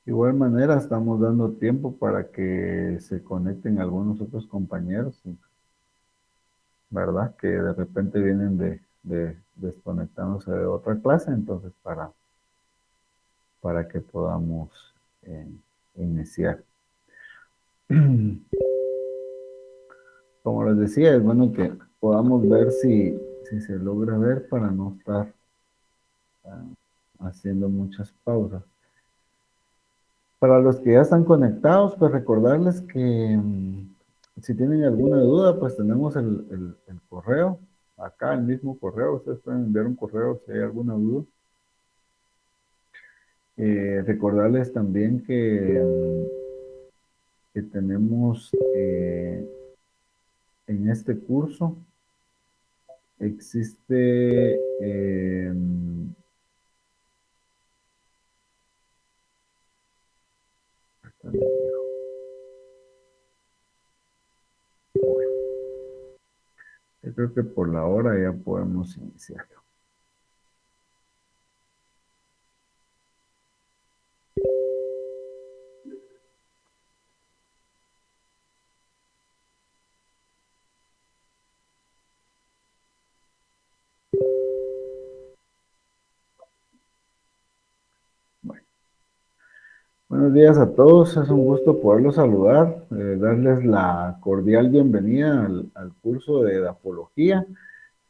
igual manera, estamos dando tiempo para que se conecten algunos otros compañeros, ¿verdad? Que de repente vienen de desconectándose de otra clase, entonces para que podamos eh, iniciar. Como les decía, es bueno que podamos ver si se logra ver para no estar haciendo muchas pausas. Para los que ya están conectados, pues recordarles que si tienen alguna duda, pues tenemos el correo, acá el mismo correo, ustedes pueden enviar un correo si hay alguna duda. Recordarles también que tenemos en este curso, existe, bueno, yo creo que por la hora ya podemos iniciar. Bueno, buenos días a todos, es un gusto poderlos saludar, darles la cordial bienvenida al curso de edafología.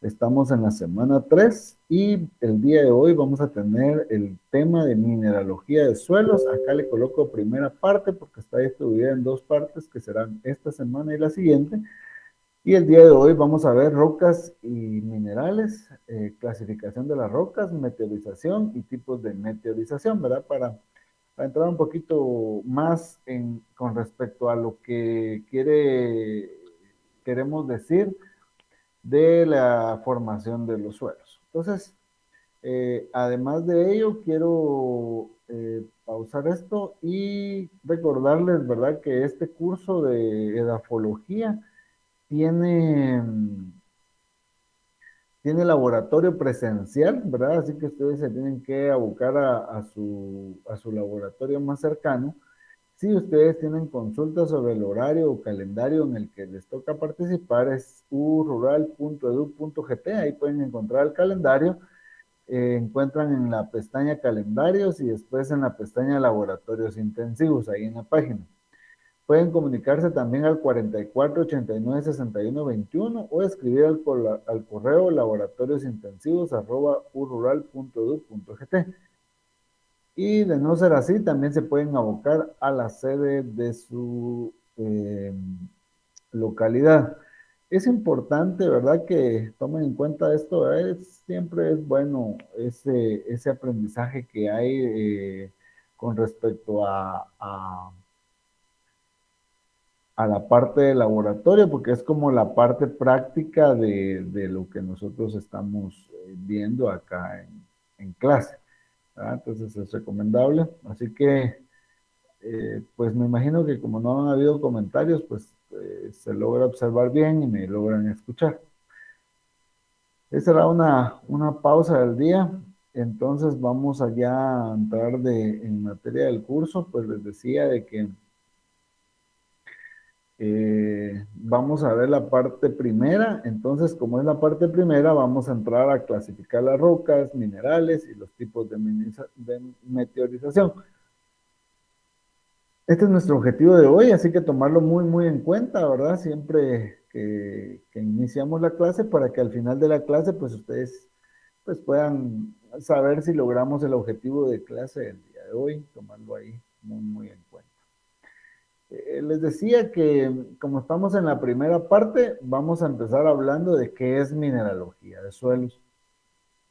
Estamos en la semana 3 y el día de hoy vamos a tener el tema de mineralogía de suelos. Acá le coloco primera parte porque está distribuida en dos partes que serán esta semana y la siguiente. Y el día de hoy vamos a ver rocas y minerales, clasificación de las rocas, meteorización y tipos de meteorización, ¿verdad? Para entrar un poquito más con respecto a lo que queremos decir de la formación de los suelos. Entonces, además de ello, quiero pausar esto y recordarles, ¿verdad?, que este curso de edafología tiene, tiene laboratorio presencial, ¿verdad? Así que ustedes se tienen que abocar a su laboratorio más cercano. Si ustedes tienen consultas sobre el horario o calendario en el que les toca participar, es urural.edu.gt, ahí pueden encontrar el calendario, encuentran en la pestaña calendarios y después en la pestaña laboratorios intensivos, ahí en la página. Pueden comunicarse también al 4489-6121 o escribir al correo laboratoriosintensivos@urural.edu.gt. Y de no ser así, también se pueden abocar a la sede de su localidad. Es importante, ¿verdad?, que tomen en cuenta esto. Siempre es bueno ese aprendizaje que hay con respecto a la parte de laboratorio, porque es como la parte práctica de lo que nosotros estamos viendo acá en clase, ¿verdad? Entonces es recomendable. Así que, pues me imagino que como no han habido comentarios, pues se logra observar bien y me logran escuchar. Esa era una pausa del día. Entonces vamos allá a entrar en materia del curso. Pues les decía de que vamos a ver la parte primera. Entonces, como es la parte primera, vamos a entrar a clasificar las rocas, minerales y los tipos de meteorización. Este es nuestro objetivo de hoy, así que tomarlo muy, muy en cuenta, ¿verdad? Siempre que iniciamos la clase para que al final de la clase, pues ustedes pues puedan saber si logramos el objetivo de clase del día de hoy, tomarlo ahí muy, muy en cuenta. Les decía que como estamos en la primera parte, vamos a empezar hablando de qué es mineralogía de suelos.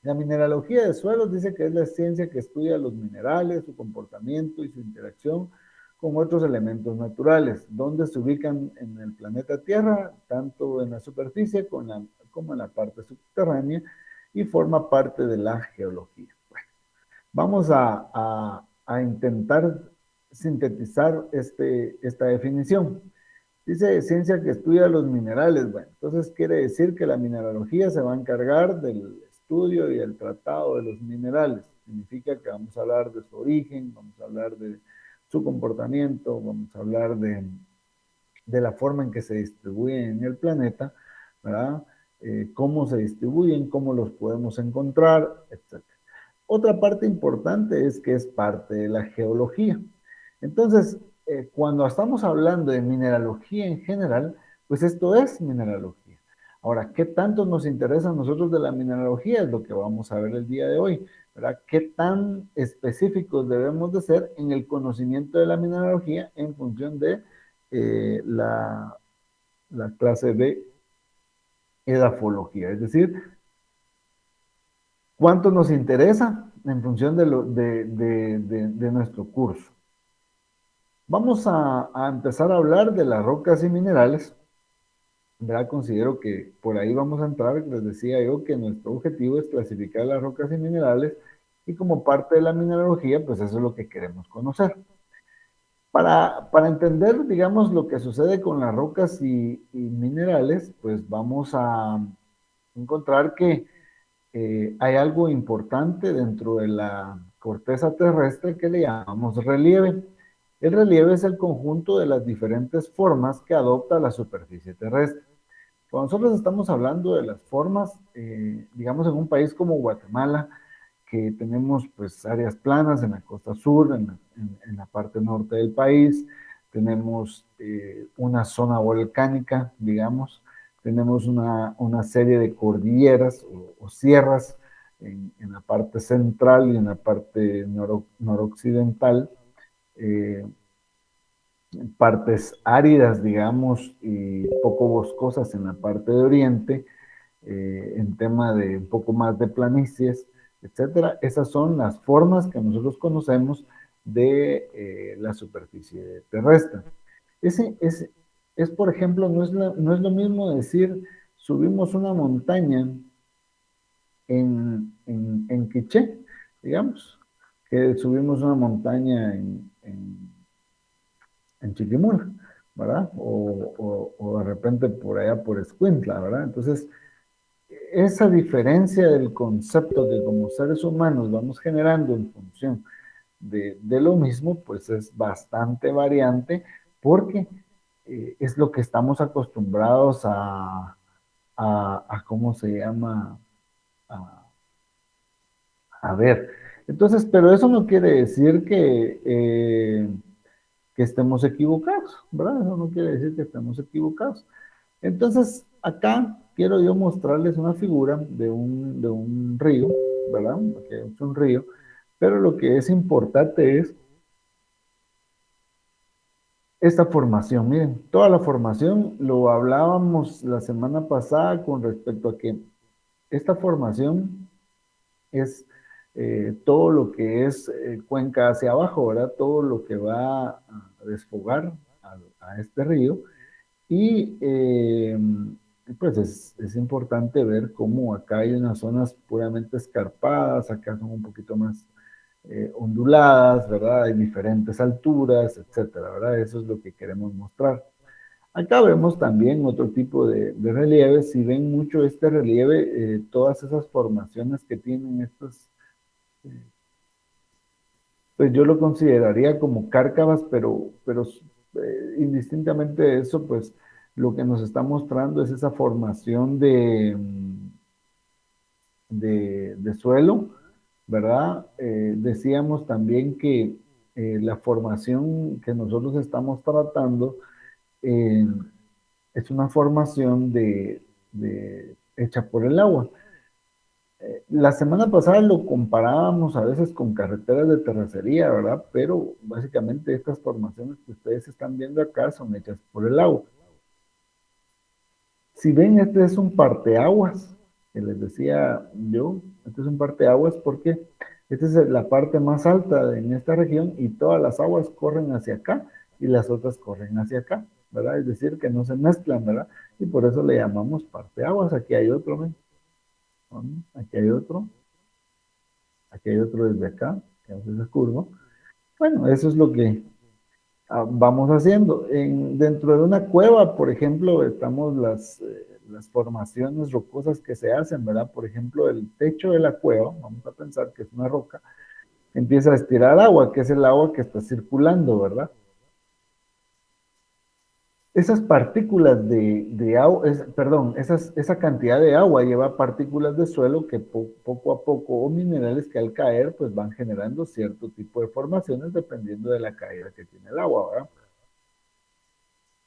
La mineralogía de suelos dice que es la ciencia que estudia los minerales, su comportamiento y su interacción con otros elementos naturales, donde se ubican en el planeta Tierra, tanto en la superficie como en la parte subterránea, y forma parte de la geología. Bueno, vamos a intentar sintetizar esta definición. Dice ciencia que estudia los minerales. Bueno, entonces quiere decir que la mineralogía se va a encargar del estudio y el tratado de los minerales. Significa que vamos a hablar de su origen, vamos a hablar de su comportamiento, vamos a hablar de la forma en que se distribuyen en el planeta, ¿verdad? Cómo se distribuyen, cómo los podemos encontrar, etc. Otra parte importante es que es parte de la geología. Entonces, cuando estamos hablando de mineralogía en general, pues esto es mineralogía. Ahora, ¿qué tanto nos interesa a nosotros de la mineralogía? Es lo que vamos a ver el día de hoy, ¿verdad? ¿Qué tan específicos debemos de ser en el conocimiento de la mineralogía en función de la clase de edafología? Es decir, ¿cuánto nos interesa en función de nuestro curso? Vamos a empezar a hablar de las rocas y minerales. ¿Verdad? Considero que por ahí vamos a entrar. Les decía yo que nuestro objetivo es clasificar las rocas y minerales y como parte de la mineralogía, pues eso es lo que queremos conocer. Para entender, digamos, lo que sucede con las rocas y minerales, pues vamos a encontrar que hay algo importante dentro de la corteza terrestre que le llamamos relieve. El relieve es el conjunto de las diferentes formas que adopta la superficie terrestre. Cuando nosotros estamos hablando de las formas, digamos en un país como Guatemala, que tenemos pues áreas planas en la costa sur, en la parte norte del país, tenemos una zona volcánica, digamos, tenemos una serie de cordilleras o sierras en la parte central y en la parte noroccidental, eh, partes áridas, digamos, y poco boscosas en la parte de oriente, en tema de un poco más de planicies, etcétera. Esas son las formas que nosotros conocemos de la superficie terrestre. Ese es, por ejemplo, no es lo mismo decir subimos una montaña en Quiché, digamos, que subimos una montaña en Chiquimula, ¿verdad? O de repente por allá por Escuintla, ¿verdad? Entonces, esa diferencia del concepto que como seres humanos vamos generando en función de lo mismo, pues es bastante variante porque es lo que estamos acostumbrados a ¿cómo se llama? A, a ver. Entonces, pero eso no quiere decir que estemos equivocados, ¿verdad? Eso no quiere decir que estemos equivocados. Entonces, acá quiero yo mostrarles una figura de un río, ¿verdad? Que es un río, pero lo que es importante es esta formación. Miren, toda la formación lo hablábamos la semana pasada con respecto a que esta formación es todo lo que es cuenca hacia abajo, ¿verdad? Todo lo que va a desfogar a este río. Y pues es importante ver cómo acá hay unas zonas puramente escarpadas, acá son un poquito más onduladas, ¿verdad? Hay diferentes alturas, etcétera, ¿verdad? Eso es lo que queremos mostrar. Acá vemos también otro tipo de relieve. Si ven mucho este relieve, todas esas formaciones que tienen estos, pues yo lo consideraría como cárcavas, pero indistintamente de eso, pues lo que nos está mostrando es esa formación de suelo, ¿verdad? Decíamos también que la formación que nosotros estamos tratando eh, es una formación hecha por el agua. La semana pasada lo comparábamos a veces con carreteras de terracería, ¿verdad? Pero básicamente estas formaciones que ustedes están viendo acá son hechas por el agua. Si ven, este es un parteaguas, que les decía yo, este es un parteaguas porque esta es la parte más alta en esta región y todas las aguas corren hacia acá y las otras corren hacia acá, ¿verdad? Es decir, que no se mezclan, ¿verdad? Y por eso le llamamos parteaguas. Aquí hay otro, ¿ven? Aquí hay otro. Aquí hay otro desde acá, que hace esa curva. Bueno, eso es lo que vamos haciendo. Dentro de una cueva, por ejemplo, estamos las formaciones rocosas que se hacen, ¿verdad? Por ejemplo, el techo de la cueva, vamos a pensar que es una roca, empieza a estirar agua, que es el agua que está circulando, ¿verdad? Esas partículas de agua, perdón, esa cantidad de agua lleva partículas de suelo que poco a poco, o minerales que al caer, pues van generando cierto tipo de formaciones dependiendo de la caída que tiene el agua, ¿verdad?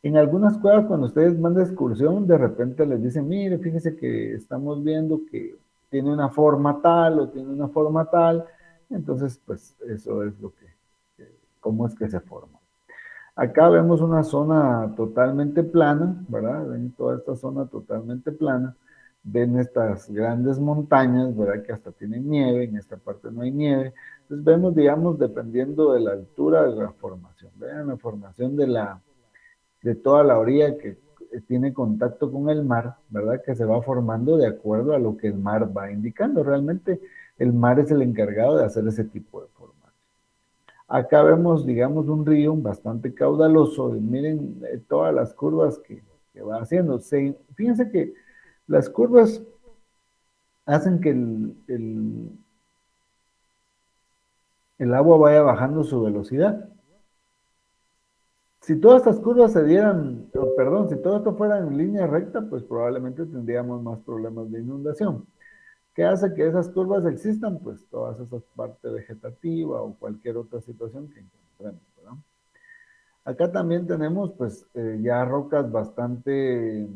En algunas cuevas, cuando ustedes van de excursión, de repente les dicen, mire, fíjese que estamos viendo que tiene una forma tal o tiene una forma tal. Entonces, pues eso es cómo es que se forma. Acá vemos una zona totalmente plana, ¿verdad? Ven toda esta zona totalmente plana. Ven estas grandes montañas, ¿verdad? Que hasta tienen nieve, en esta parte no hay nieve. Entonces vemos, digamos, dependiendo de la altura de la formación. Vean la formación de toda la orilla que tiene contacto con el mar, ¿verdad? Que se va formando de acuerdo a lo que el mar va indicando. Realmente el mar es el encargado de hacer ese tipo de formación. Acá vemos, digamos, un río bastante caudaloso. Y miren todas las curvas que va haciendo. Fíjense que las curvas hacen que el agua vaya bajando su velocidad. Si todas estas curvas se dieran, perdón, si todo esto fuera en línea recta, pues probablemente tendríamos más problemas de inundación. ¿Qué hace que esas curvas existan? Pues todas esas partes vegetativa o cualquier otra situación que encontremos, ¿verdad? Acá también tenemos pues ya rocas bastante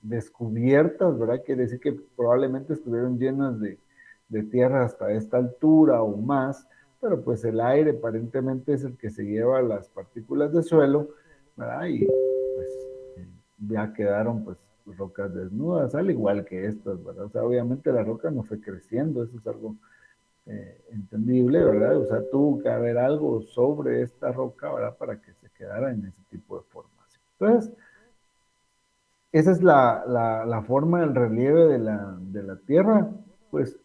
descubiertas, ¿verdad? Quiere decir que probablemente estuvieron llenas de tierra hasta esta altura o más, pero pues el aire aparentemente es el que se lleva las partículas de suelo, ¿verdad? Y pues ya quedaron pues rocas desnudas, al igual que estas, ¿verdad? O sea, obviamente la roca no fue creciendo, eso es algo entendible, ¿verdad? O sea, tuvo que haber algo sobre esta roca, ¿verdad? Para que se quedara en ese tipo de formación. Entonces, esa es la forma del relieve de la Tierra. Pues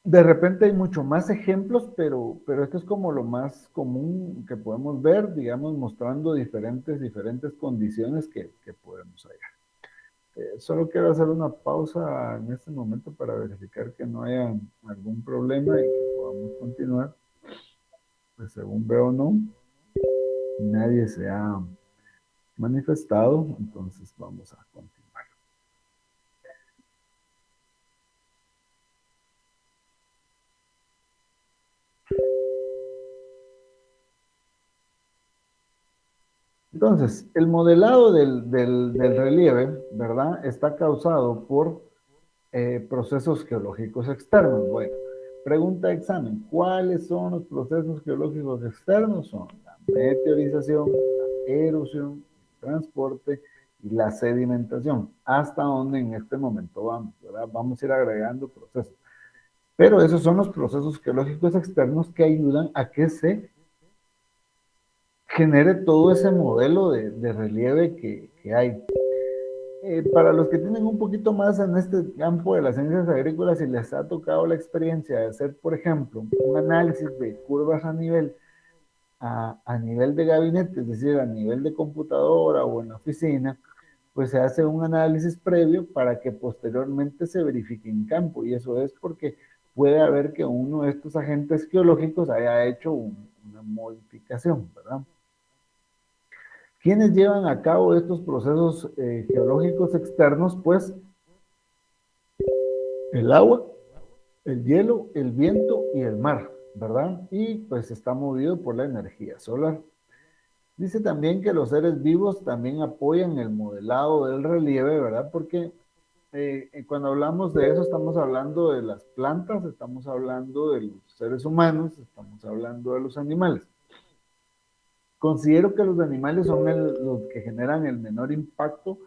de repente hay mucho más ejemplos, pero esto es como lo más común que podemos ver, digamos, mostrando diferentes condiciones que podemos hallar. Solo quiero hacer una pausa en este momento para verificar que no haya algún problema y que podamos continuar. Pues según veo, no, nadie se ha manifestado, entonces vamos a continuar. Entonces, el modelado del relieve, ¿verdad? Está causado por procesos geológicos externos. Bueno, pregunta de examen, ¿cuáles son los procesos geológicos externos? Son la meteorización, la erosión, el transporte y la sedimentación. Hasta donde en este momento vamos, ¿verdad? Vamos a ir agregando procesos. Pero esos son los procesos geológicos externos que ayudan a que se genere todo ese modelo de relieve que hay. Para los que tienen un poquito más en este campo de las ciencias agrícolas y les ha tocado la experiencia de hacer, por ejemplo, un análisis de curvas a nivel de gabinete, es decir, a nivel de computadora o en la oficina, pues se hace un análisis previo para que posteriormente se verifique en campo. Y eso es porque puede haber que uno de estos agentes geológicos haya hecho una modificación, ¿verdad? ¿Quiénes llevan a cabo estos procesos geológicos externos? Pues el agua, el hielo, el viento y el mar, ¿verdad? Y pues está movido por la energía solar. Dice también que los seres vivos también apoyan el modelado del relieve, ¿verdad? Porque cuando hablamos de eso estamos hablando de las plantas, estamos hablando de los seres humanos, estamos hablando de los animales. Considero que los animales son los que generan el menor impacto,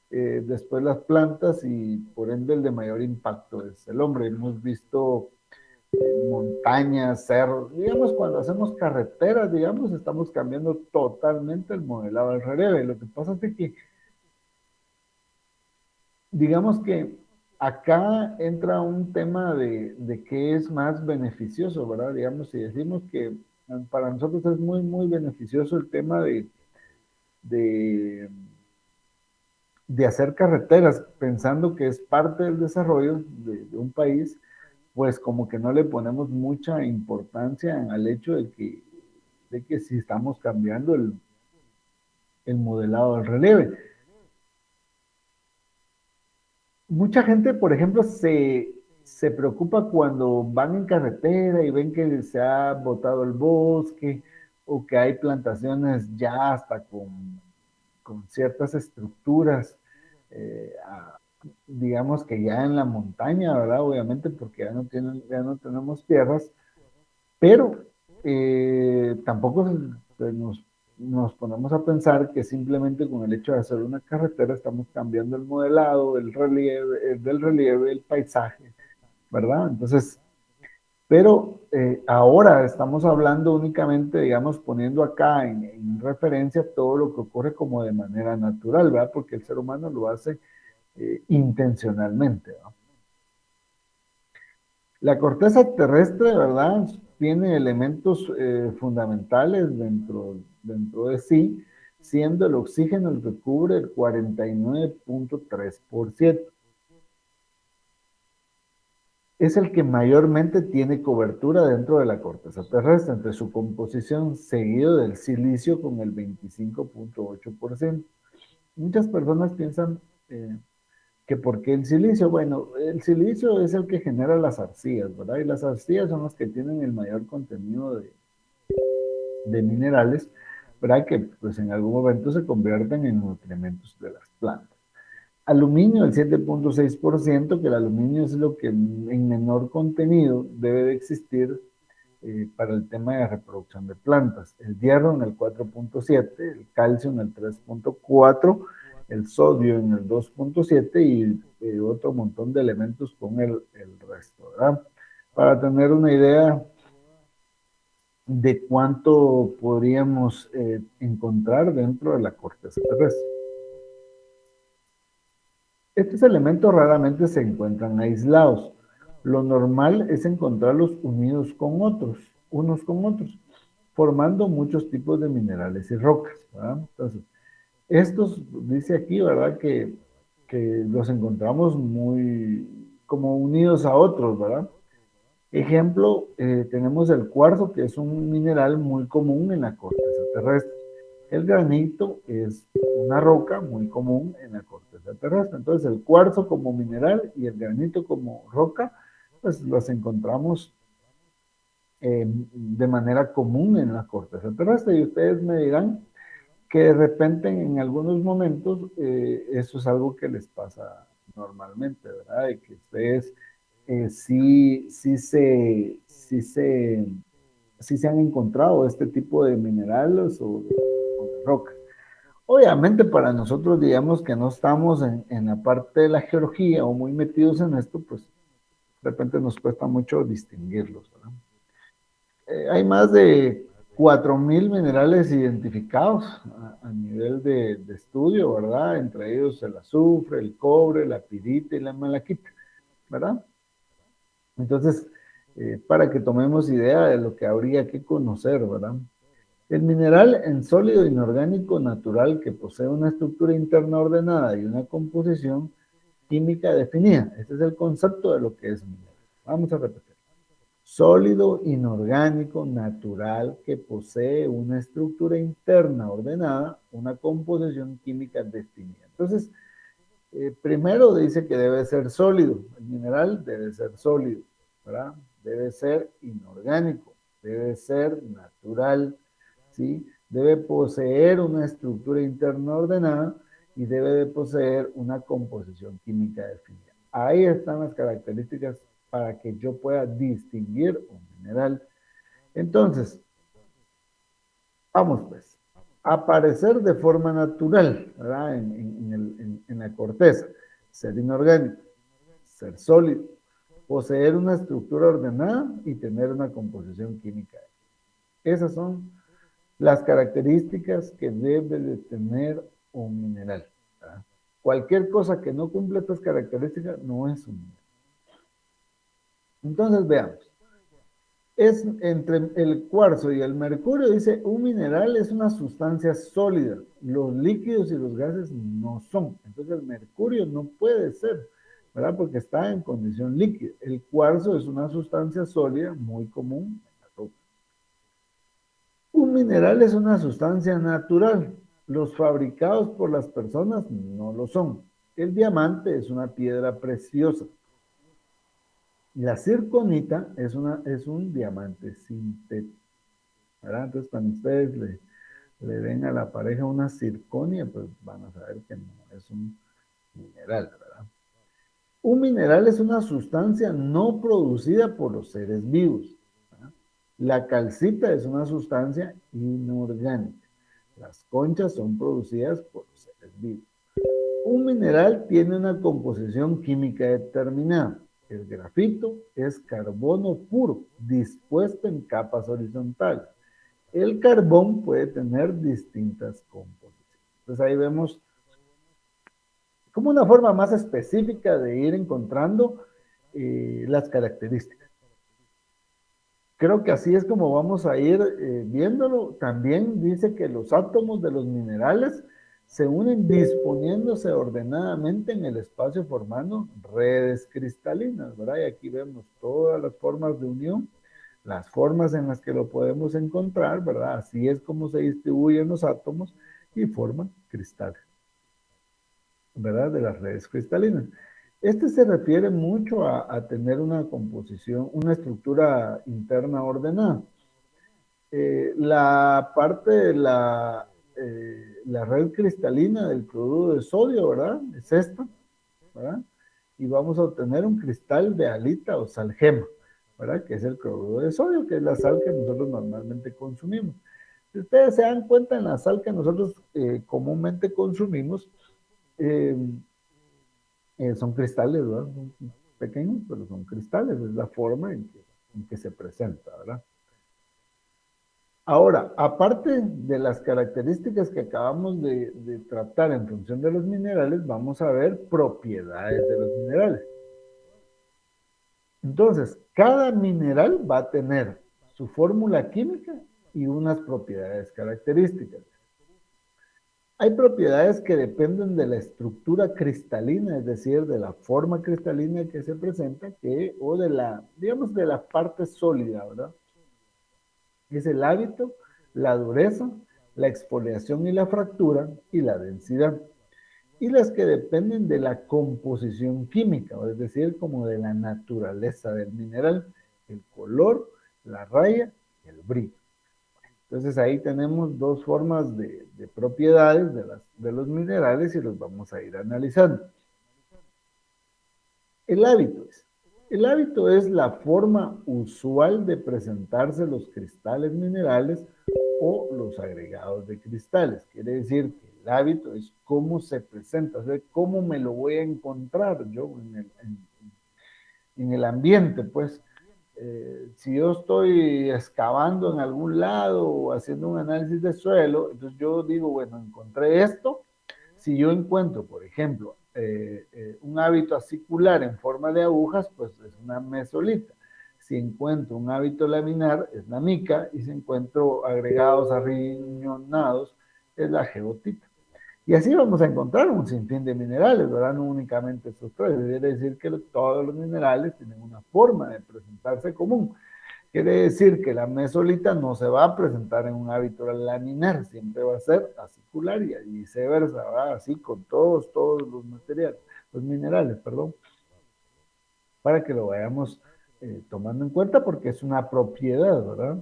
después las plantas y por ende el de mayor impacto es el hombre. Hemos visto montañas, cerros, digamos, cuando hacemos carreteras, digamos, estamos cambiando totalmente el modelado del relieve. Lo que pasa es que, digamos que acá entra un tema de qué es más beneficioso, ¿verdad? Digamos, si decimos que para nosotros es muy, muy beneficioso el tema de, de hacer carreteras, pensando que es parte del desarrollo de un país, pues como que no le ponemos mucha importancia al hecho de que si estamos cambiando el modelado del relieve. Mucha gente, por ejemplo, se preocupa cuando van en carretera y ven que se ha botado el bosque o que hay plantaciones ya hasta con ciertas estructuras, digamos que ya en la montaña, ¿verdad? Obviamente porque ya no tenemos tierras, pero tampoco nos ponemos a pensar que simplemente con el hecho de hacer una carretera estamos cambiando el modelado, del relieve, el paisaje, ¿verdad? Entonces, pero ahora estamos hablando únicamente, digamos, poniendo acá en referencia todo lo que ocurre como de manera natural, ¿verdad? Porque el ser humano lo hace intencionalmente, ¿verdad? La corteza terrestre, ¿verdad? Tiene elementos fundamentales dentro de sí, siendo el oxígeno el que cubre el 49.3%. Es el que mayormente tiene cobertura dentro de la corteza terrestre, entre su composición seguido del silicio con el 25.8%. Muchas personas piensan que por qué el silicio. Bueno, el silicio es el que genera las arcillas, ¿verdad? Y las arcillas son las que tienen el mayor contenido de minerales, ¿verdad? Que pues en algún momento se convierten en nutrimentos de las plantas. Aluminio, el 7.6%, que el aluminio es lo que en menor contenido debe de existir para el tema de reproducción de plantas. El hierro en el 4.7, el calcio en el 3.4, el sodio en el 2.7 y otro montón de elementos con el resto, ¿verdad? Para tener una idea de cuánto podríamos encontrar dentro de la corteza terrestre. Estos elementos raramente se encuentran aislados. Lo normal es encontrarlos unidos con otros, unos con otros, formando muchos tipos de minerales y rocas, ¿verdad? Entonces, estos, dice aquí, ¿verdad? Que los encontramos muy como unidos a otros, ¿verdad? Ejemplo, tenemos el cuarzo, que es un mineral muy común en la corteza terrestre. El granito es una roca muy común en la corteza terrestre. Entonces, el cuarzo como mineral y el granito como roca, pues los encontramos de manera común en la corteza terrestre. Y ustedes me dirán que de repente en algunos momentos eso es algo que les pasa normalmente, ¿verdad? De que ustedes sí se han encontrado este tipo de minerales o de rocas. Obviamente para nosotros, digamos que no estamos en la parte de la geología o muy metidos en esto, pues de repente nos cuesta mucho distinguirlos, ¿verdad? Hay más de 4.000 minerales identificados a nivel de estudio, ¿verdad? Entre ellos el azufre, el cobre, la pirita y la malaquita, ¿verdad? Entonces, para que tomemos idea de lo que habría que conocer, ¿verdad? El mineral en sólido inorgánico natural que posee una estructura interna ordenada y una composición química definida. Este es el concepto de lo que es mineral. Vamos a repetir. Sólido inorgánico natural que posee una estructura interna ordenada, una composición química definida. Entonces, primero dice que debe ser sólido. El mineral debe ser sólido, ¿verdad? Debe ser inorgánico, debe ser natural, ¿sí? Debe poseer una estructura interna ordenada y debe de poseer una composición química definida. Ahí están las características para que yo pueda distinguir un mineral. Entonces, vamos pues, aparecer de forma natural, ¿verdad? En la corteza, ser inorgánico, ser sólido, poseer una estructura ordenada y tener una composición química. Esas son las características que debe de tener un mineral, ¿verdad? Cualquier cosa que no cumpla estas características no es un mineral. Entonces veamos. Es entre el cuarzo y el mercurio, dice, un mineral es una sustancia sólida. Los líquidos y los gases no son. Entonces el mercurio no puede ser ¿verdad? Porque está en condición líquida. El cuarzo es una sustancia sólida muy común en la roca. Un mineral es una sustancia natural. Los fabricados por las personas no lo son. El diamante es una piedra preciosa. La circonita es un diamante sintético, ¿verdad? Entonces, cuando ustedes le den a la pareja una circonia, pues van a saber que no es un mineral, ¿verdad? Un mineral es una sustancia no producida por los seres vivos, ¿verdad? La calcita es una sustancia inorgánica. Las conchas son producidas por los seres vivos. Un mineral tiene una composición química determinada. El grafito es carbono puro, dispuesto en capas horizontales. El carbón puede tener distintas composiciones. Entonces ahí vemos como una forma más específica de ir encontrando las características. Creo que así es como vamos a ir viéndolo. También dice que los átomos de los minerales se unen disponiéndose ordenadamente en el espacio formando redes cristalinas, ¿verdad? Y aquí vemos todas las formas de unión, las formas en las que lo podemos encontrar, ¿verdad? Así es como se distribuyen los átomos y forman cristales, ¿verdad? De las redes cristalinas. Este se refiere mucho a tener una composición, una estructura interna ordenada. La parte de la red cristalina del cloruro de sodio, ¿verdad? Es esta, ¿verdad? Y vamos a obtener un cristal de halita o sal gema, ¿verdad? Que es el cloruro de sodio, que es la sal que nosotros normalmente consumimos. Si ustedes se dan cuenta, en la sal que nosotros comúnmente consumimos, eh, son cristales, ¿verdad? Son pequeños, pero son cristales, es la forma en que se presenta, ¿verdad? Ahora, aparte de las características que acabamos de tratar en función de los minerales, vamos a ver propiedades de los minerales. Entonces, cada mineral va a tener su fórmula química y unas propiedades características. Hay propiedades que dependen de la estructura cristalina, es decir, de la forma cristalina que se presenta, o de la, digamos, de la parte sólida, ¿verdad? Es el hábito, la dureza, la exfoliación y la fractura y la densidad. Y las que dependen de la composición química, es decir, como de la naturaleza del mineral, el color, la raya y el brillo. Entonces ahí tenemos dos formas de propiedades de los minerales y los vamos a ir analizando. El hábito es. El hábito es la forma usual de presentarse los cristales minerales o los agregados de cristales. Quiere decir que el hábito es cómo se presenta, o sea, cómo me lo voy a encontrar yo en el ambiente, pues. Si yo estoy excavando en algún lado o haciendo un análisis de suelo, entonces yo digo, bueno, encontré esto. Si yo encuentro, por ejemplo, un hábito acicular en forma de agujas, pues es una mesolita. Si encuentro un hábito laminar, es la mica, y si encuentro agregados arriñonados, es la geotita. Y así vamos a encontrar un sinfín de minerales, ¿verdad? No únicamente estos tres. Quiere decir que todos los minerales tienen una forma de presentarse común. Quiere decir que la mesolita no se va a presentar en un hábito laminar, siempre va a ser acicular y viceversa, ¿verdad? Así con todos los materiales, los minerales, perdón, para que lo vayamos tomando en cuenta porque es una propiedad, ¿verdad?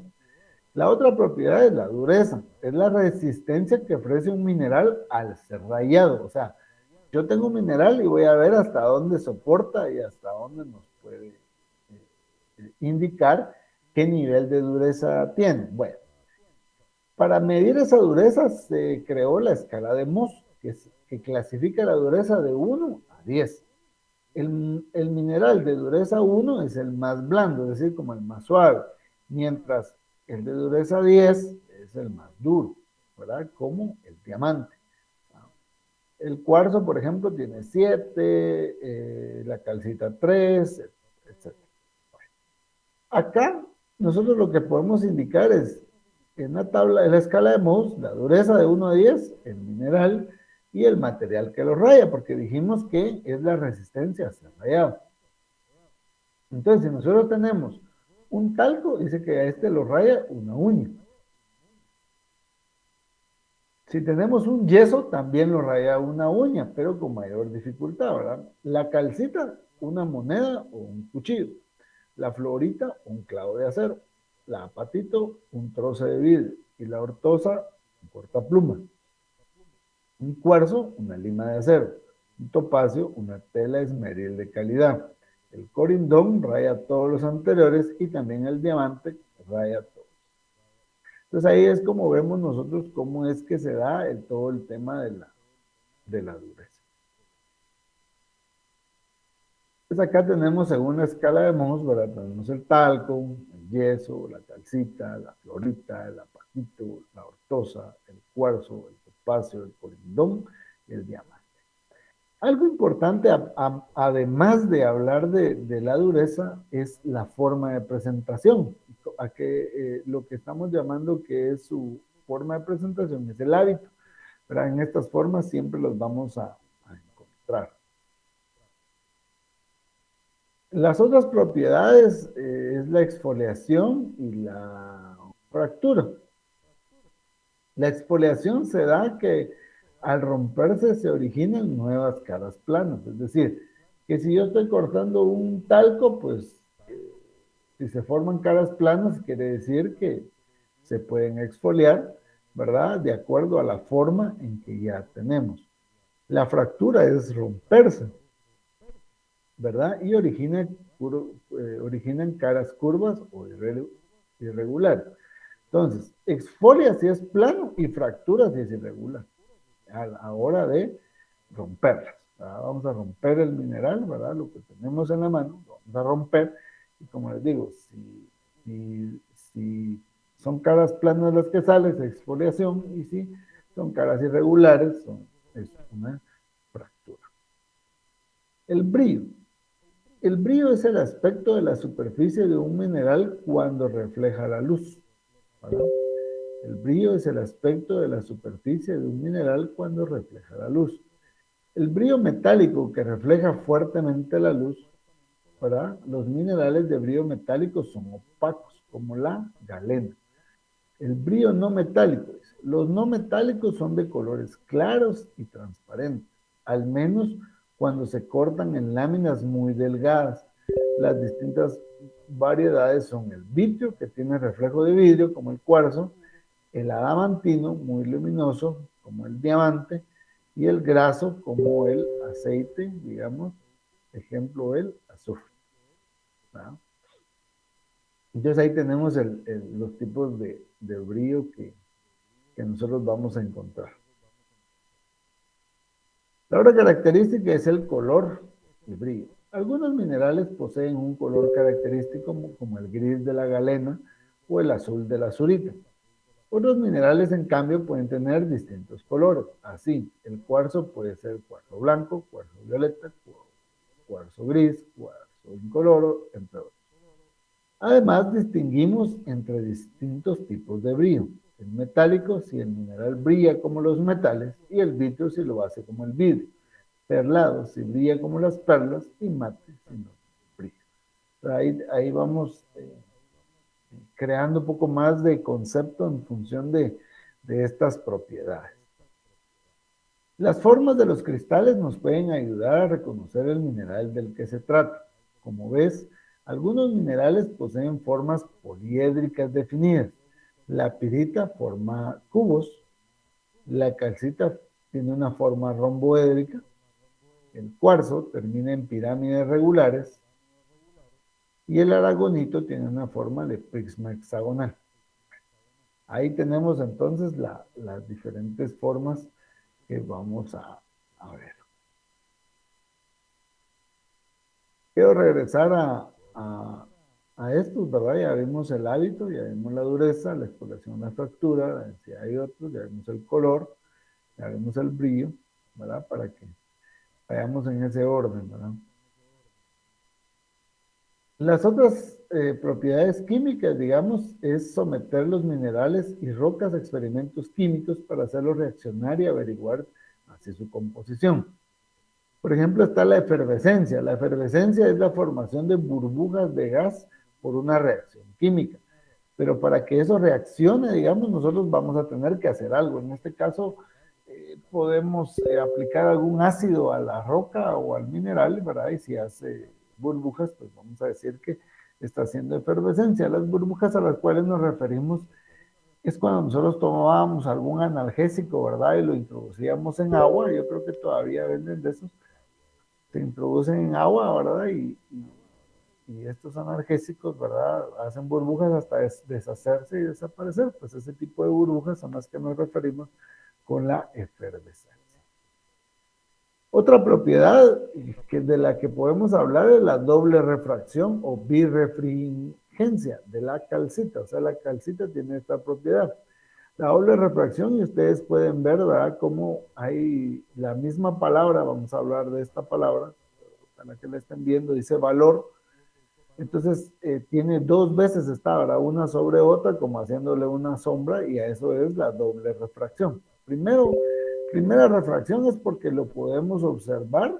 La otra propiedad es la dureza, es la resistencia que ofrece un mineral al ser rayado. O sea, yo tengo un mineral y voy a ver hasta dónde soporta y hasta dónde nos puede indicar qué nivel de dureza tiene. Bueno, para medir esa dureza se creó la escala de Mohs, que clasifica la dureza de 1 a 10. El mineral de dureza 1 es el más blando, es decir, como el más suave, mientras el de dureza 10 es el más duro, ¿verdad? Como el diamante. El cuarzo, por ejemplo, tiene 7, la calcita 3, etc. Acá nosotros lo que podemos indicar es en la tabla, en la escala de Mohs, la dureza de 1 a 10, el mineral, y el material que lo raya, porque dijimos que es la resistencia a ser rayado. Entonces, si nosotros tenemos un talco, dice que a este lo raya una uña. Si tenemos un yeso, también lo raya una uña, pero con mayor dificultad, ¿verdad? La calcita, una moneda o un cuchillo. La florita, un clavo de acero. La apatito, un trozo de vidrio. Y la ortosa, un cortapluma. Un cuarzo, una lima de acero. Un topacio, una tela esmeril de calidad. El corindón raya todos los anteriores y también el diamante raya todos. Entonces ahí es como vemos nosotros cómo es que se da todo el tema de la dureza. Pues acá tenemos según la escala de Mohs, ¿verdad? Tenemos el talco, el yeso, la calcita, la florita, el apatito, la ortosa, el cuarzo, el topacio, el corindón y el diamante. Algo importante, además de hablar de la dureza, es la forma de presentación. Lo que estamos llamando que es su forma de presentación es el hábito. Pero en estas formas siempre los vamos a encontrar. Las otras propiedades es la exfoliación y la fractura. La exfoliación se da que al romperse se originan nuevas caras planas. Es decir, que si yo estoy cortando un talco, pues si se forman caras planas, quiere decir que se pueden exfoliar, ¿verdad? De acuerdo a la forma en que ya tenemos. La fractura es romperse, ¿verdad? Y originan caras curvas o irregulares. Entonces, exfolia si es plano y fractura si es irregular. A la hora de romperlas. ¿Verdad? Vamos a romper el mineral, ¿verdad? Lo que tenemos en la mano, lo vamos a romper. Y como les digo, si son caras planas las que salen, es exfoliación, y si son caras irregulares, es una fractura. El brillo. El brillo es el aspecto de la superficie de un mineral cuando refleja la luz, ¿verdad? El brillo es el aspecto de la superficie de un mineral cuando refleja la luz. El brillo metálico que refleja fuertemente la luz, ¿verdad? Los minerales de brillo metálico son opacos, como la galena. El brillo no metálico, los no metálicos son de colores claros y transparentes, al menos cuando se cortan en láminas muy delgadas. Las distintas variedades son el vitrio, que tiene reflejo de vidrio, como el cuarzo, el adamantino, muy luminoso, como el diamante, y el graso, como el aceite, digamos, ejemplo, el azufre. ¿Verdad? Entonces ahí tenemos los tipos de brillo que nosotros vamos a encontrar. La otra característica es el color y brillo. Algunos minerales poseen un color característico como el gris de la galena o el azul de la zurita. Otros minerales, en cambio, pueden tener distintos colores. Así, el cuarzo puede ser cuarzo blanco, cuarzo violeta, cuarzo gris, cuarzo incoloro, entre otros. Además, distinguimos entre distintos tipos de brillo. El metálico, si el mineral brilla como los metales, y el vitrio, si lo hace como el vidrio. Perlado, si brilla como las perlas, y mate, si no brilla. Ahí vamos creando un poco más de concepto en función de estas propiedades. Las formas de los cristales nos pueden ayudar a reconocer el mineral del que se trata. Como ves, algunos minerales poseen formas poliédricas definidas. La pirita forma cubos, la calcita tiene una forma romboédrica, el cuarzo termina en pirámides regulares y el aragonito tiene una forma de prisma hexagonal. Ahí tenemos entonces las diferentes formas que vamos a ver. Quiero regresar a estos, ¿verdad? Ya vimos el hábito, ya vimos la dureza, la exploración, la fractura, la densidad y otros, ya vimos el color, ya vimos el brillo, ¿verdad? Para que vayamos en ese orden, ¿verdad? Las otras propiedades químicas, digamos, es someter los minerales y rocas a experimentos químicos para hacerlos reaccionar y averiguar y su composición. Por ejemplo, está la efervescencia. La efervescencia es la formación de burbujas de gas por una reacción química. Pero para que eso reaccione, digamos, nosotros vamos a tener que hacer algo. En este caso, podemos aplicar algún ácido a la roca o al mineral, ¿verdad? Y si hace burbujas, pues vamos a decir que está haciendo efervescencia. Las burbujas a las cuales nos referimos es cuando nosotros tomábamos algún analgésico, ¿verdad? Y lo introducíamos en agua. Yo creo que todavía venden de esos. Se introducen en agua, ¿verdad? Y estos analgésicos, ¿verdad? Hacen burbujas hasta deshacerse y desaparecer. Pues ese tipo de burbujas son las que nos referimos con la efervescencia. Otra propiedad de la que podemos hablar es la doble refracción o birrefringencia de la calcita. O sea, la calcita tiene esta propiedad. La doble refracción, y ustedes pueden ver, ¿verdad?, cómo hay la misma palabra, vamos a hablar de esta palabra, para que la estén viendo, dice valor. Entonces, tiene dos veces esta, ¿verdad?, una sobre otra, como haciéndole una sombra, y a eso es la doble refracción. Primera refracción es porque lo podemos observar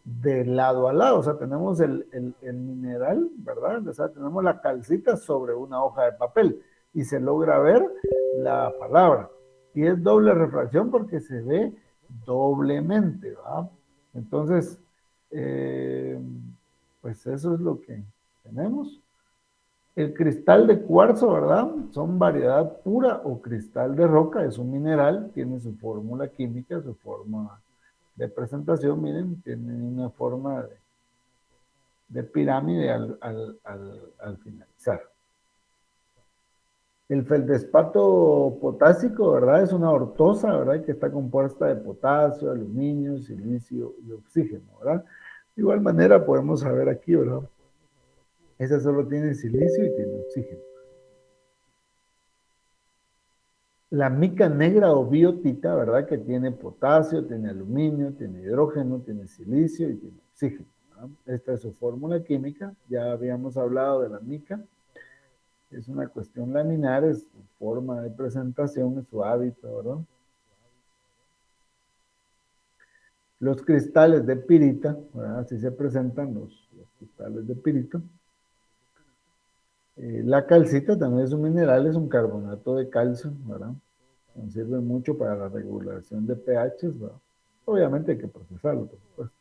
de lado a lado, o sea, tenemos el mineral, ¿verdad? O sea, tenemos la calcita sobre una hoja de papel y se logra ver la palabra. Y es doble refracción porque se ve doblemente, ¿verdad? Entonces, pues eso es lo que tenemos. El cristal de cuarzo, ¿verdad? Son variedad pura o cristal de roca, es un mineral, tiene su fórmula química, su forma de presentación, miren, tiene una forma de pirámide al finalizar. El feldespato potásico, ¿verdad? Es una ortosa, ¿verdad? Que está compuesta de potasio, aluminio, silicio y oxígeno, ¿verdad? De igual manera podemos saber aquí, ¿verdad? Esa solo tiene silicio y tiene oxígeno. La mica negra o biotita, ¿verdad? Que tiene potasio, tiene aluminio, tiene hidrógeno, tiene silicio y tiene oxígeno, ¿verdad? Esta es su fórmula química. Ya habíamos hablado de la mica. Es una cuestión laminar, es su forma de presentación, es su hábito, ¿verdad? Los cristales de pirita, ¿verdad? Así se presentan los cristales de pirita. La calcita también es un mineral, es un carbonato de calcio, ¿verdad? Nos sirve mucho para la regulación de pHs, ¿verdad? Obviamente hay que procesarlo, por supuesto.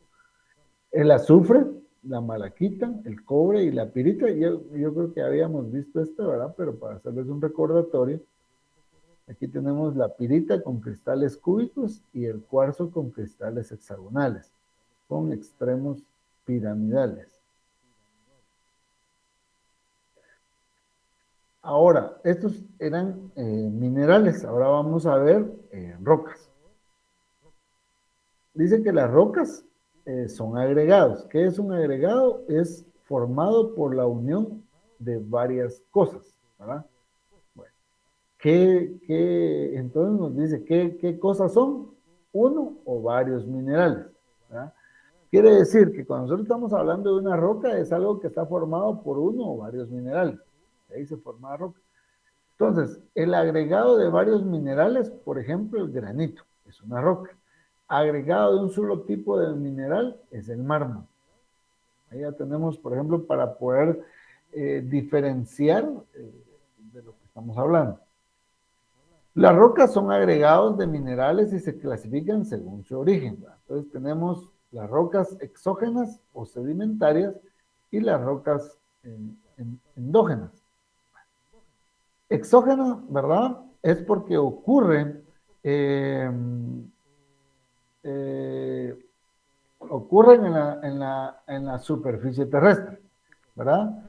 El azufre, la malaquita, el cobre y la pirita, yo creo que habíamos visto esto, ¿verdad? Pero para hacerles un recordatorio, aquí tenemos la pirita con cristales cúbicos y el cuarzo con cristales hexagonales, con extremos piramidales. Ahora, estos eran minerales, ahora vamos a ver rocas. Dice que las rocas son agregados. ¿Qué es un agregado? Es formado por la unión de varias cosas, ¿verdad? Bueno, entonces nos dice qué cosas son uno o varios minerales, ¿verdad? Quiere decir que cuando nosotros estamos hablando de una roca es algo que está formado por uno o varios minerales. Ahí se forma la roca. Entonces, el agregado de varios minerales, por ejemplo, el granito, es una roca. Agregado de un solo tipo de mineral es el mármol. Ahí ya tenemos, por ejemplo, para poder diferenciar de lo que estamos hablando. Las rocas son agregados de minerales y se clasifican según su origen, ¿verdad? Entonces tenemos las rocas exógenas o sedimentarias y las rocas endógenas. Exógena, ¿verdad? Es porque ocurre ocurren en la superficie terrestre, ¿verdad?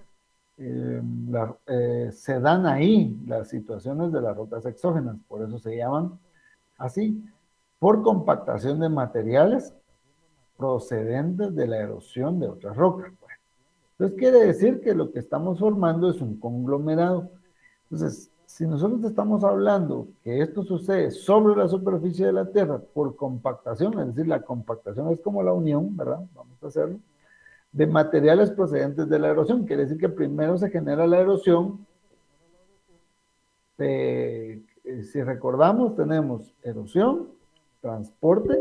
Se dan ahí las situaciones de las rocas exógenas, por eso se llaman así, por compactación de materiales procedentes de la erosión de otras rocas. Bueno, entonces quiere decir que lo que estamos formando es un conglomerado. Entonces, si nosotros estamos hablando que esto sucede sobre la superficie de la Tierra por compactación, es decir, la compactación es como la unión, ¿verdad? Vamos a hacerlo, de materiales procedentes de la erosión. Quiere decir que primero se genera la erosión. Si recordamos, tenemos erosión, transporte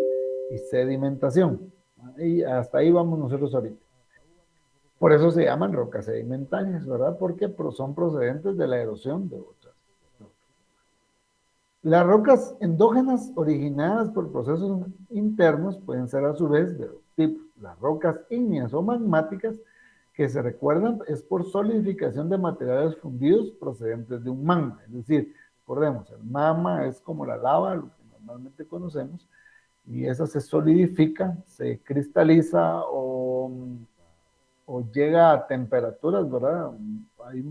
y sedimentación. Y hasta ahí vamos nosotros ahorita. Por eso se llaman rocas sedimentarias, ¿verdad? Porque son procedentes de la erosión de otras. Las rocas endógenas originadas por procesos internos pueden ser a su vez de dos tipos. Las rocas ígneas o magmáticas, que se recuerdan es por solidificación de materiales fundidos procedentes de un magma. Es decir, recordemos, el magma es como la lava, lo que normalmente conocemos, y esa se solidifica, se cristaliza o llega a temperaturas, ¿verdad? Hay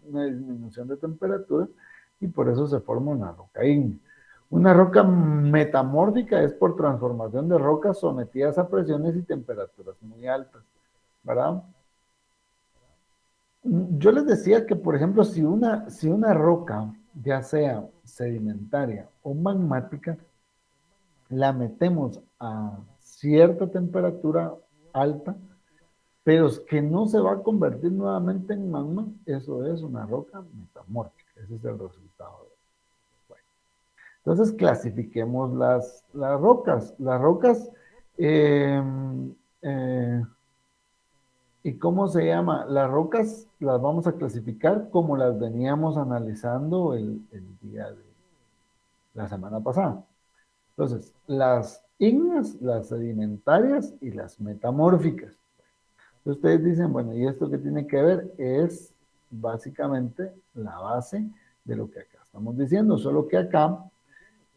una disminución de temperatura y por eso se forma una roca ígnea. Una roca metamórfica es por transformación de rocas sometidas a presiones y temperaturas muy altas, ¿verdad? Yo les decía que, por ejemplo, si una roca, ya sea sedimentaria o magmática, la metemos a cierta temperatura alta, pero es que no se va a convertir nuevamente en magma, eso es una roca metamórfica. Ese es el resultado. Bueno, entonces clasifiquemos las rocas. Las rocas, eh, eh, ¿y cómo se llama? Las rocas las vamos a clasificar como las veníamos analizando el día de la semana pasada. Entonces, las ígneas, las sedimentarias y las metamórficas. Ustedes dicen, bueno, ¿y esto qué tiene que ver? Es básicamente la base de lo que acá estamos diciendo, solo que acá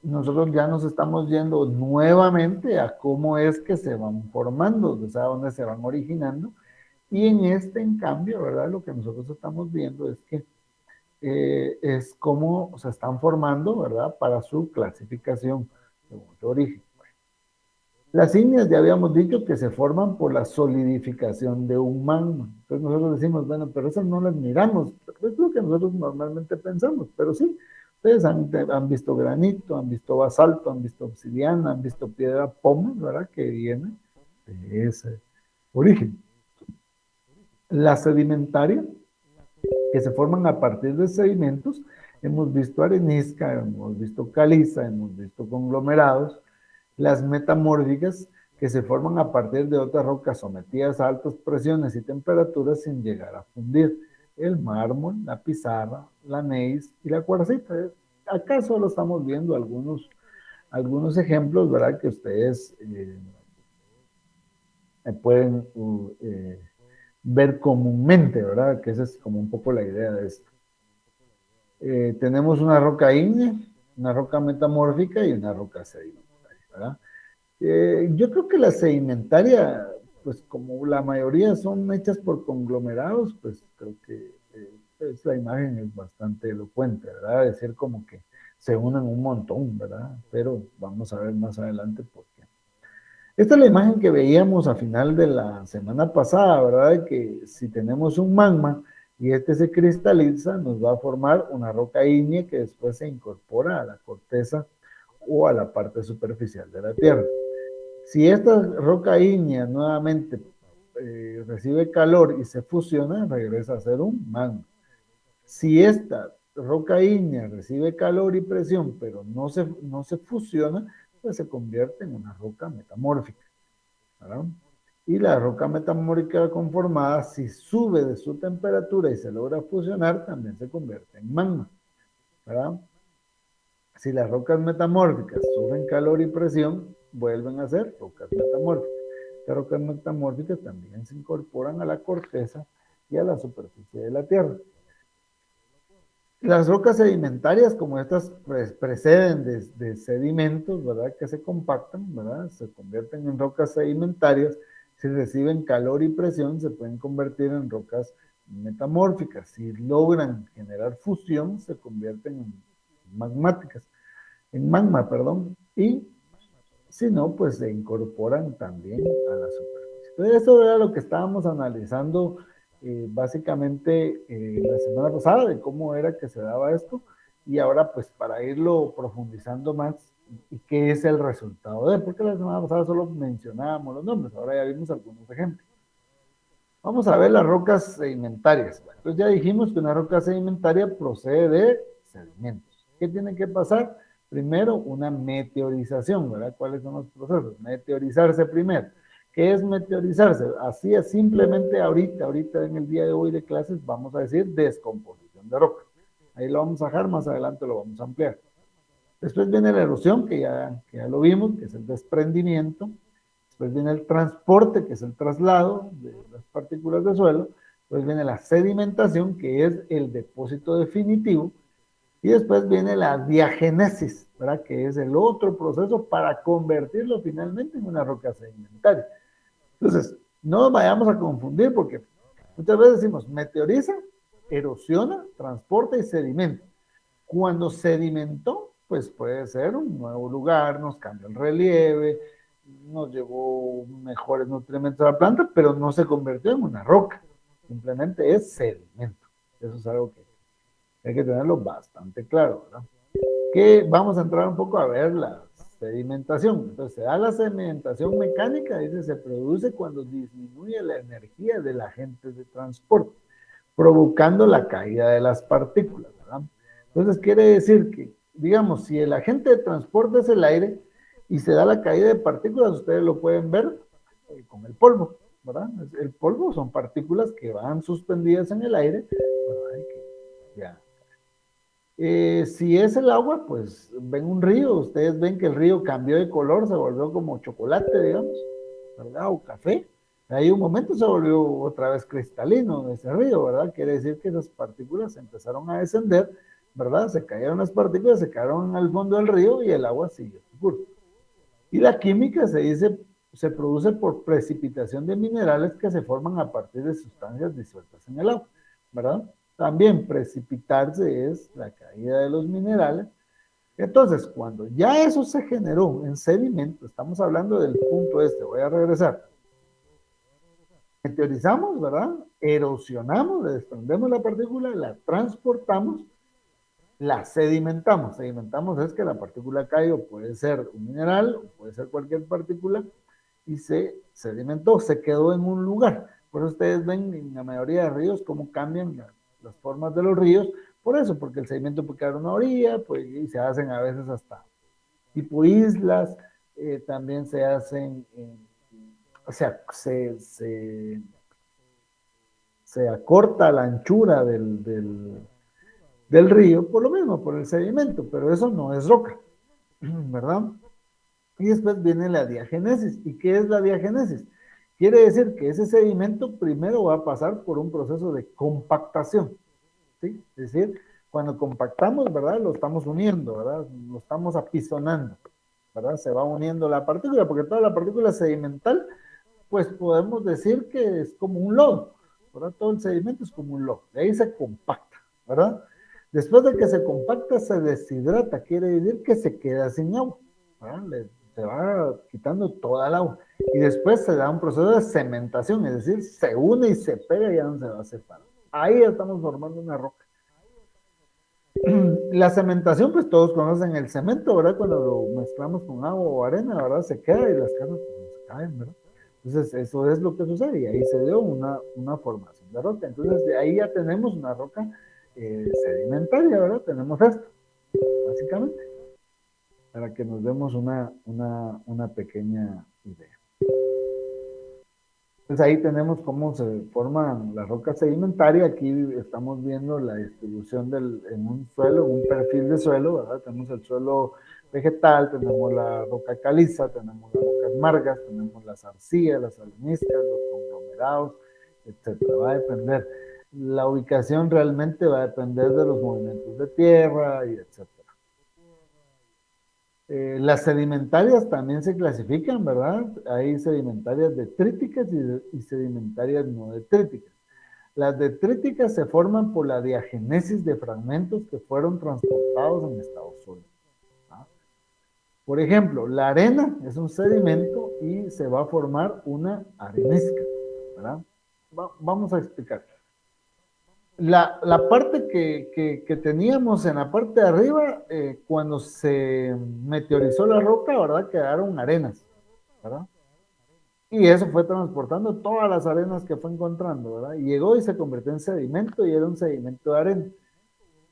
nosotros ya nos estamos yendo nuevamente a cómo es que se van formando, o sea, dónde se van originando, y en cambio, ¿verdad? Lo que nosotros estamos viendo es que es cómo se están formando, ¿verdad? Para su clasificación según su origen. Las ígneas ya habíamos dicho que se forman por la solidificación de un magma. Entonces nosotros decimos, bueno, pero esas no las miramos. Es lo que nosotros normalmente pensamos, pero sí. Ustedes han visto granito, han visto basalto, han visto obsidiana, han visto piedra pómez, ¿verdad? Que viene de ese origen. La sedimentaria, que se forman a partir de sedimentos, hemos visto arenisca, hemos visto caliza, hemos visto conglomerados. Las metamórficas, que se forman a partir de otras rocas sometidas a altas presiones y temperaturas sin llegar a fundir. El mármol, la pizarra, la gneiss y la cuarcita. Acá solo estamos viendo algunos ejemplos, ¿verdad? Que ustedes pueden ver comúnmente, ¿verdad? Que esa es como un poco la idea de esto. Tenemos una roca ígnea, una roca metamórfica y una roca sedimentaria, ¿verdad? Yo creo que la sedimentaria, pues como la mayoría son hechas por conglomerados, pues creo que la imagen es bastante elocuente, ¿verdad? Es decir, como que se unen un montón, ¿verdad? Pero vamos a ver más adelante por qué. Esta es la imagen que veíamos a final de la semana pasada, ¿verdad? Que si tenemos un magma y este se cristaliza, nos va a formar una roca ígnea que después se incorpora a la corteza o a la parte superficial de la Tierra. Si esta roca ígnea nuevamente recibe calor y se fusiona, regresa a ser un magma. Si esta roca ígnea recibe calor y presión, pero no se fusiona, pues se convierte en una roca metamórfica, ¿verdad? Y la roca metamórfica conformada, si sube de su temperatura y se logra fusionar, también se convierte en magma, ¿verdad? Si las rocas metamórficas sufren calor y presión, vuelven a ser rocas metamórficas. Las rocas metamórficas también se incorporan a la corteza y a la superficie de la Tierra. Las rocas sedimentarias, como estas, pues, preceden de sedimentos, ¿verdad? Que se compactan, ¿verdad? Se convierten en rocas sedimentarias. Si reciben calor y presión, se pueden convertir en rocas metamórficas. Si logran generar fusión, se convierten en magmáticas, en magma, perdón. Y si no, pues se incorporan también a la superficie. Entonces, eso era lo que estábamos analizando básicamente la semana pasada, de cómo era que se daba esto, y ahora pues para irlo profundizando más, y qué es el resultado de, porque la semana pasada solo mencionábamos los nombres, ahora ya vimos algunos ejemplos. Vamos a ver las rocas sedimentarias. Entonces ya dijimos que una roca sedimentaria procede de sedimentos. ¿Qué tiene que pasar? Primero, una meteorización, ¿verdad? ¿Cuáles son los procesos? Meteorizarse primero. ¿Qué es meteorizarse? Así es, simplemente ahorita en el día de hoy de clases, vamos a decir descomposición de roca. Ahí lo vamos a dejar, más adelante lo vamos a ampliar. Después viene la erosión, que ya lo vimos, que es el desprendimiento. Después viene el transporte, que es el traslado de las partículas de suelo. Después viene la sedimentación, que es el depósito definitivo. Y después viene la diagenesis, ¿verdad? Que es el otro proceso para convertirlo finalmente en una roca sedimentaria. Entonces, no nos vayamos a confundir porque muchas veces decimos meteoriza, erosiona, transporta y sedimenta. Cuando sedimentó, pues puede ser un nuevo lugar, nos cambia el relieve, nos llevó mejores nutrientes a la planta, pero no se convirtió en una roca. Simplemente es sedimento. Eso es algo que hay que tenerlo bastante claro, ¿verdad? Que vamos a entrar un poco a ver la sedimentación. Entonces, se da la sedimentación mecánica, dice, se produce cuando disminuye la energía del agente de transporte, provocando la caída de las partículas, ¿verdad? Entonces, quiere decir que, digamos, si el agente de transporte es el aire y se da la caída de partículas, ustedes lo pueden ver con el polvo, ¿verdad? El polvo son partículas que van suspendidas en el aire, ¿verdad? Y que ya si es el agua, pues ven un río, ustedes ven que el río cambió de color, se volvió como chocolate, digamos, ¿verdad? O café. Ahí un momento se volvió otra vez cristalino ese río, ¿verdad? Quiere decir que esas partículas empezaron a descender, ¿verdad? Se cayeron las partículas, se cayeron al fondo del río y el agua siguió su curso. Y la química se dice, se produce por precipitación de minerales que se forman a partir de sustancias disueltas en el agua, ¿verdad? También precipitarse es la caída de los minerales. Entonces, cuando ya eso se generó en sedimento, estamos hablando del punto este, voy a regresar. Meteorizamos, ¿verdad? Erosionamos, le desprendemos la partícula, la transportamos, la sedimentamos. Sedimentamos es que la partícula cae o puede ser un mineral o puede ser cualquier partícula y se sedimentó, se quedó en un lugar. Por eso ustedes ven en la mayoría de ríos cómo cambian las formas de los ríos. Por eso, porque el sedimento puede quedar en una orilla, pues, y se hacen a veces hasta tipo islas, también se hacen, o sea, se acorta la anchura del río por lo mismo, por el sedimento, pero eso no es roca, ¿verdad? Y después viene la diagenesis. ¿Y qué es la diagenesis? Quiere decir que ese sedimento primero va a pasar por un proceso de compactación, ¿sí? Es decir, cuando compactamos, ¿verdad? Lo estamos uniendo, ¿verdad? Lo estamos apisonando, ¿verdad? Se va uniendo la partícula, porque toda la partícula sedimental, pues podemos decir que es como un lodo, ¿verdad? Todo el sedimento es como un lodo, de ahí se compacta, ¿verdad? Después de que se compacta, se deshidrata, quiere decir que se queda sin agua, ¿verdad? Se va quitando toda el agua. Y después se da un proceso de cementación, es decir, se une y se pega y ya no se va a separar. Ahí ya estamos formando una roca. La cementación, pues todos conocen el cemento, ¿verdad? Cuando lo mezclamos con agua o arena, ¿verdad? Se queda y las casas pues, se caen, ¿verdad? Entonces, eso es lo que sucede y ahí se dio una formación de roca. Entonces, de ahí ya tenemos una roca sedimentaria, ¿verdad? Tenemos esto, básicamente, para que nos demos una pequeña idea. Entonces ahí tenemos cómo se forman las rocas sedimentarias. Aquí estamos viendo la distribución en un suelo, en un perfil de suelo, ¿verdad? Tenemos el suelo vegetal, tenemos la roca caliza, tenemos las rocas margas, tenemos las arcillas, las areniscas, los conglomerados, etcétera. Va a depender. La ubicación realmente va a depender de los movimientos de tierra y etcétera. Las sedimentarias también se clasifican, ¿verdad? Hay sedimentarias detríticas y sedimentarias no detríticas. Las detríticas se forman por la diagenesis de fragmentos que fueron transportados en estado sólido. ¿Ah? Por ejemplo, la arena es un sedimento y se va a formar una arenisca, ¿verdad? Vamos a explicar. La parte que teníamos en la parte de arriba, cuando se meteorizó la roca, ¿verdad? Quedaron arenas, ¿verdad? Y eso fue transportando todas las arenas que fue encontrando, ¿verdad? Y llegó y se convirtió en sedimento y era un sedimento de arena.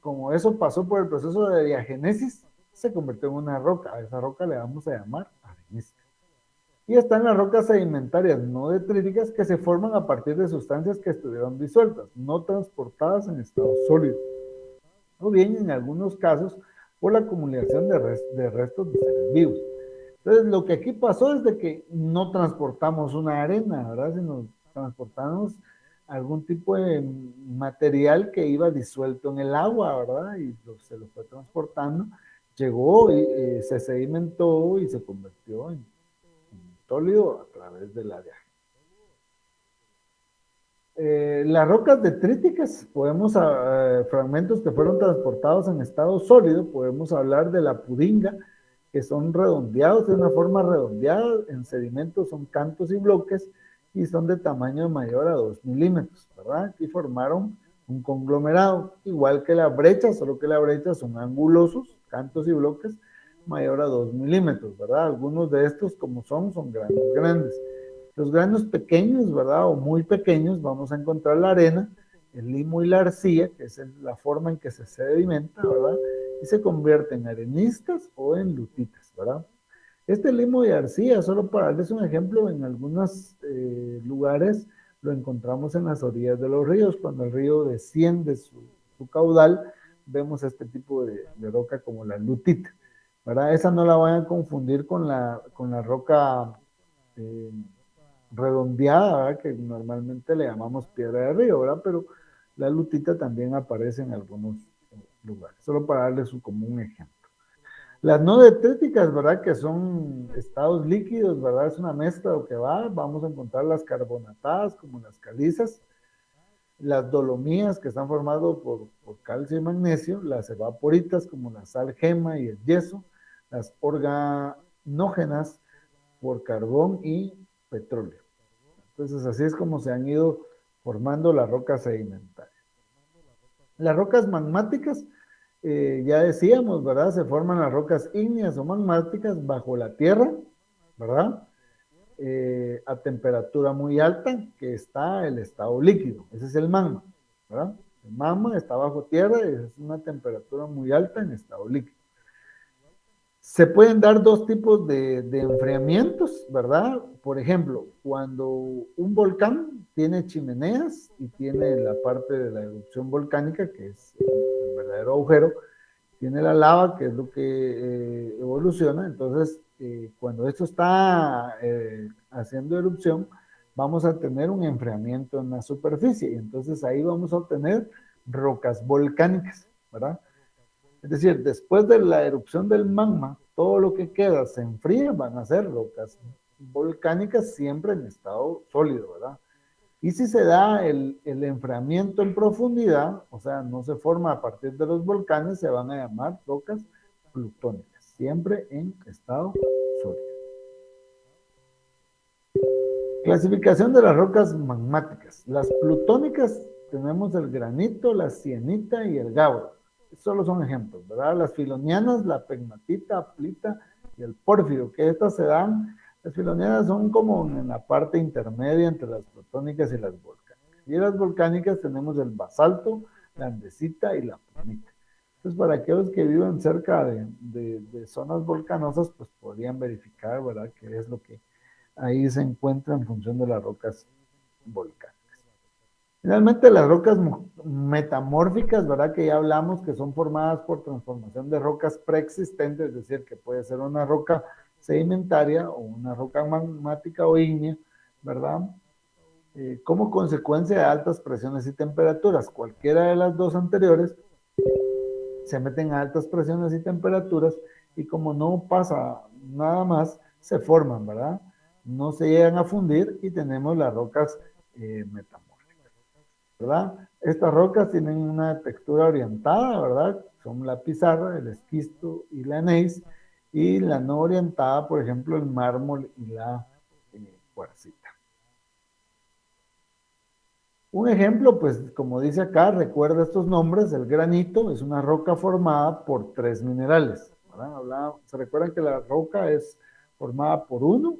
Como eso pasó por el proceso de diagenesis, se convirtió en una roca. A esa roca le vamos a llamar arenisca. Y están las rocas sedimentarias no detríticas que se forman a partir de sustancias que estuvieron disueltas, no transportadas en estado sólido, o bien en algunos casos por la acumulación de restos de seres vivos. Entonces, lo que aquí pasó es de que no transportamos una arena, ¿verdad? Sino transportamos algún tipo de material que iba disuelto en el agua, ¿verdad? Y se lo fue transportando, llegó y se sedimentó y se convirtió en sólido a través del área. Las rocas detríticas, fragmentos que fueron transportados en estado sólido, podemos hablar de la pudinga, que son redondeados de una forma redondeada, en sedimentos son cantos y bloques, y son de tamaño mayor a 2 milímetros, ¿verdad? Y formaron un conglomerado, igual que la brecha, solo que la brecha son angulosos, cantos y bloques, mayor a 2 milímetros, ¿verdad? Algunos de estos, como son granos grandes. Los granos pequeños, ¿verdad? O muy pequeños, vamos a encontrar la arena, el limo y la arcilla, que es la forma en que se sedimenta, ¿verdad? Y se convierte en areniscas o en lutitas, ¿verdad? Este limo y arcilla, solo para darles un ejemplo, en algunos lugares lo encontramos en las orillas de los ríos. Cuando el río desciende su caudal, vemos este tipo de roca como la lutita, ¿verdad? Esa no la vayan a confundir con la roca eh, redondeada, ¿verdad? Que normalmente le llamamos piedra de río, ¿verdad? Pero la lutita también aparece en algunos lugares, solo para darles como un ejemplo. Las no detríticas, ¿verdad? Que son estados líquidos, ¿verdad? Es una mezcla lo que va. Vamos a encontrar las carbonatadas, como las calizas, las dolomías, que están formadas por calcio y magnesio, las evaporitas, como la sal gema y el yeso, las organógenas, por carbón y petróleo. Entonces, así es como se han ido formando las rocas sedimentarias. Las rocas magmáticas, ya decíamos, ¿verdad? Se forman las rocas ígneas o magmáticas bajo la tierra, ¿verdad? A temperatura muy alta, que está el estado líquido. Ese es el magma, ¿verdad? El magma está bajo tierra y es una temperatura muy alta en estado líquido. Se pueden dar dos tipos de enfriamientos, ¿verdad? Por ejemplo, cuando un volcán tiene chimeneas y tiene la parte de la erupción volcánica, que es el verdadero agujero, tiene la lava, que es lo que evoluciona. Entonces, cuando esto está haciendo erupción, vamos a tener un enfriamiento en la superficie. Y entonces ahí vamos a obtener rocas volcánicas, ¿verdad? Es decir, después de la erupción del magma, todo lo que queda se enfría, van a ser rocas volcánicas siempre en estado sólido, ¿verdad? Y si se da el enfriamiento en profundidad, o sea, no se forma a partir de los volcanes, se van a llamar rocas plutónicas, siempre en estado sólido. Clasificación de las rocas magmáticas. Las plutónicas tenemos el granito, la sienita y el gauro. Solo son ejemplos, ¿verdad? Las filonianas, la pegmatita, aplita y el pórfido, que estas se dan, las filonianas son como en la parte intermedia entre las plutónicas y las volcánicas. Y en las volcánicas tenemos el basalto, la andesita y la pugnita. Entonces, para aquellos que viven cerca de zonas volcanosas, pues podrían verificar, ¿verdad?, qué es lo que ahí se encuentra en función de las rocas volcánicas. Finalmente, las rocas metamórficas, ¿verdad? Que ya hablamos que son formadas por transformación de rocas preexistentes, es decir, que puede ser una roca sedimentaria o una roca magmática o ígnea, ¿verdad? Como consecuencia de altas presiones y temperaturas. Cualquiera de las dos anteriores se meten a altas presiones y temperaturas y como no pasa nada más, se forman, ¿verdad? No se llegan a fundir y tenemos las rocas metamórficas, ¿verdad? Estas rocas tienen una textura orientada, ¿verdad? Son la pizarra, el esquisto y la gneiss, y la no orientada, por ejemplo, el mármol y la cuarcita. Un ejemplo, pues como dice acá, recuerda estos nombres. El granito es una roca formada por 3 minerales, ¿verdad? Se recuerdan que la roca es formada por uno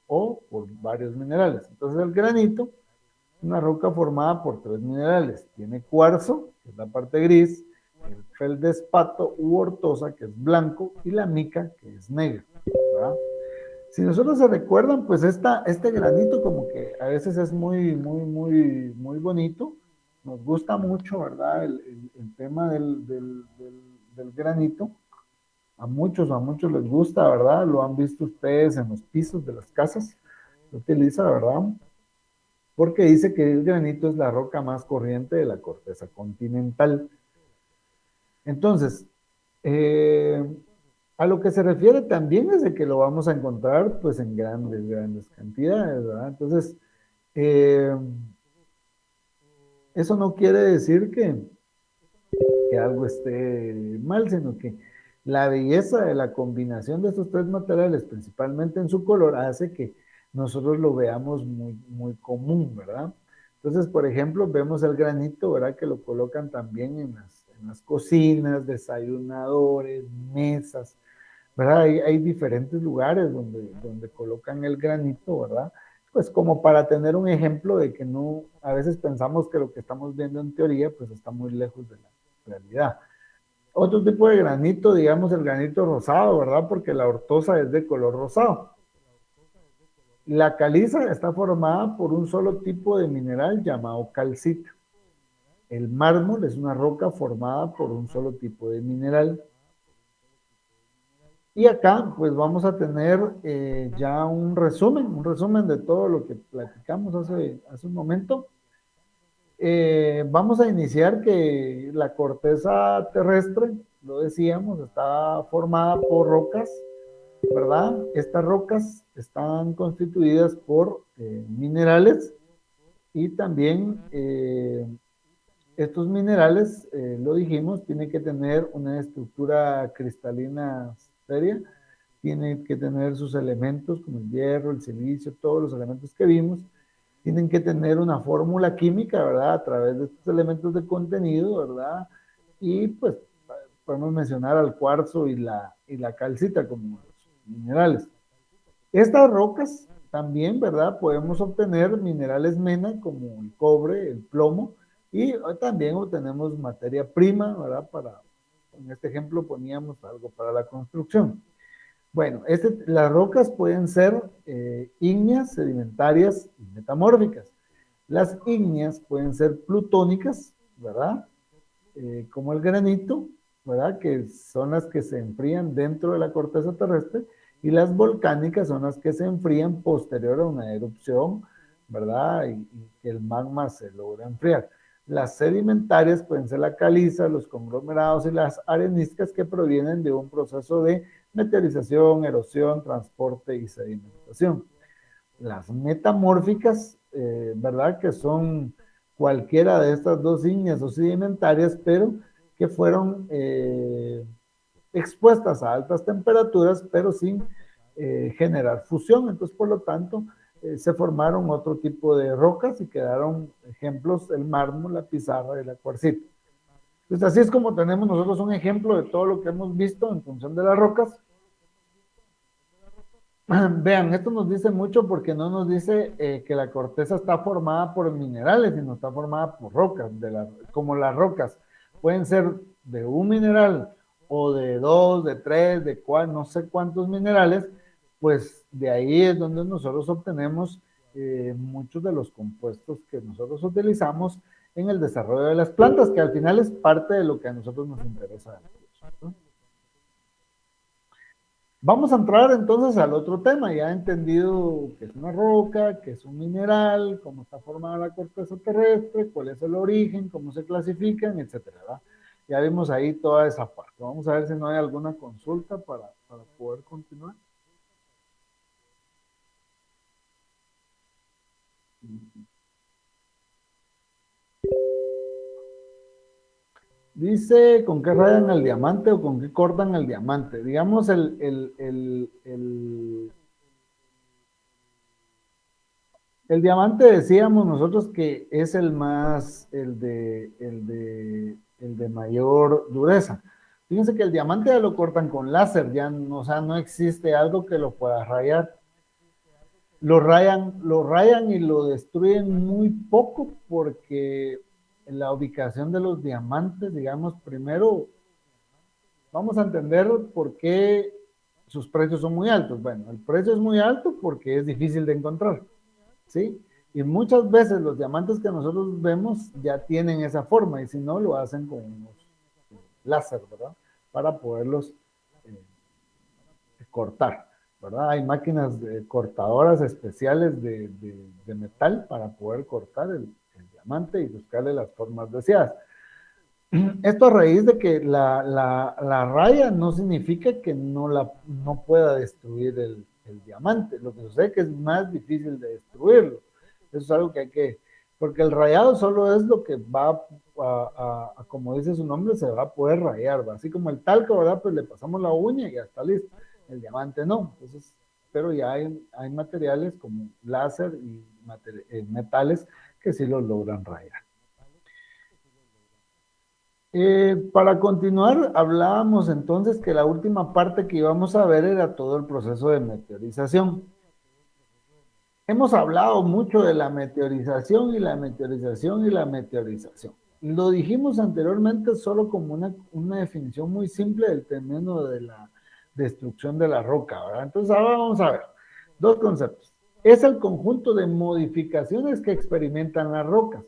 o por varios minerales. Entonces el granito es una roca formada por 3 minerales. Tiene cuarzo, que es la parte gris, el feldespato u ortosa, que es blanco, y la mica, que es negra, ¿verdad? Si nosotros se recuerdan, pues este granito como que a veces es muy bonito, nos gusta mucho, ¿verdad? El tema del granito, a muchos les gusta, ¿verdad? Lo han visto ustedes en los pisos de las casas, se utiliza, ¿verdad? Porque dice que el granito es la roca más corriente de la corteza continental. Entonces, eh, a lo que se refiere también es de que lo vamos a encontrar pues en grandes cantidades, ¿verdad? Entonces, eh, eso no quiere decir que algo esté mal, sino que la belleza de la combinación de estos tres materiales, principalmente en su color, hace que nosotros lo veamos muy común, ¿verdad? Entonces, por ejemplo, vemos el granito, ¿verdad? Que lo colocan también en las cocinas, desayunadores, mesas, ¿verdad? Hay diferentes lugares donde colocan el granito, ¿verdad? Pues como para tener un ejemplo de que no, a veces pensamos que lo que estamos viendo en teoría, pues está muy lejos de la realidad. Otro tipo de granito, digamos el granito rosado, ¿verdad? Porque la ortosa es de color rosado. La caliza está formada por un solo tipo de mineral llamado calcita. El mármol es una roca formada por un solo tipo de mineral. Y acá, pues vamos a tener ya un resumen de todo lo que platicamos hace un momento. Vamos a iniciar que la corteza terrestre, lo decíamos, está formada por rocas, ¿verdad? Estas rocas están constituidas por minerales y también estos minerales, lo dijimos, tienen que tener una estructura cristalina seria, tienen que tener sus elementos como el hierro, el silicio, todos los elementos que vimos, tienen que tener una fórmula química, ¿verdad? A través de estos elementos de contenido, ¿verdad? Y pues podemos mencionar al cuarzo y la calcita como minerales. Estas rocas también, ¿verdad? Podemos obtener minerales mena como el cobre, el plomo, y también obtenemos materia prima, ¿verdad? En este ejemplo poníamos algo para la construcción. Bueno, las rocas pueden ser ígneas, sedimentarias y metamórficas. Las ígneas pueden ser plutónicas, ¿verdad? Como el granito, ¿verdad? Que son las que se enfrían dentro de la corteza terrestre, y las volcánicas son las que se enfrían posterior a una erupción, ¿verdad? Y que el magma se logra enfriar. Las sedimentarias pueden ser la caliza, los conglomerados y las areniscas, que provienen de un proceso de meteorización, erosión, transporte y sedimentación. Las metamórficas, ¿verdad? Que son cualquiera de estas dos ígneas o sedimentarias, pero que fueron expuestas a altas temperaturas, pero sin generar fusión. Entonces, por lo tanto, se formaron otro tipo de rocas y quedaron ejemplos: el mármol, la pizarra y la cuarcita. Entonces, así es como tenemos nosotros un ejemplo de todo lo que hemos visto en función de las rocas. Vean, esto nos dice mucho porque no nos dice que la corteza está formada por minerales, sino está formada por rocas, como las rocas. Pueden ser de un mineral o de dos, de tres, de cuál, no sé cuántos minerales, pues de ahí es donde nosotros obtenemos muchos de los compuestos que nosotros utilizamos en el desarrollo de las plantas, que al final es parte de lo que a nosotros nos interesa, ¿no? Vamos a entrar entonces al otro tema. Ya he entendido qué es una roca, qué es un mineral, cómo está formada la corteza terrestre, cuál es el origen, cómo se clasifican, etcétera, ¿verdad? Ya vimos ahí toda esa parte. Vamos a ver si no hay alguna consulta para poder continuar. Dice, ¿con qué rayan el diamante o con qué cortan el diamante? Digamos, el diamante, decíamos nosotros que es el de mayor dureza. Fíjense que el diamante ya lo cortan con láser, ya no, o sea, no existe algo que lo pueda rayar. Lo rayan y lo destruyen muy poco porque la ubicación de los diamantes, digamos, primero vamos a entender por qué sus precios son muy altos. Bueno, el precio es muy alto porque es difícil de encontrar, ¿sí? Y muchas veces los diamantes que nosotros vemos ya tienen esa forma y si no, lo hacen con unos láser, ¿verdad? Para poderlos eh, cortar, ¿verdad? Hay máquinas cortadoras especiales de metal para poder cortar el diamante y buscarle las formas deseadas. Esto a raíz de que la raya no significa que no pueda destruir el diamante. Lo que sucede es que es más difícil de destruirlo. Eso es algo que hay que... Porque el rayado solo es lo que va como dice su nombre, se va a poder rayar, ¿va? Así como el talco, ¿verdad? Pues le pasamos la uña y ya está listo. El diamante no. Entonces, pero ya hay materiales como láser y metales que sí lo logran rayar. Para continuar, hablábamos entonces que la última parte que íbamos a ver era todo el proceso de meteorización. Hemos hablado mucho de la meteorización y la meteorización y la meteorización. Lo dijimos anteriormente solo como una definición muy simple del término de la destrucción de la roca, ¿verdad? Entonces ahora vamos a ver dos conceptos. Es el conjunto de modificaciones que experimentan las rocas,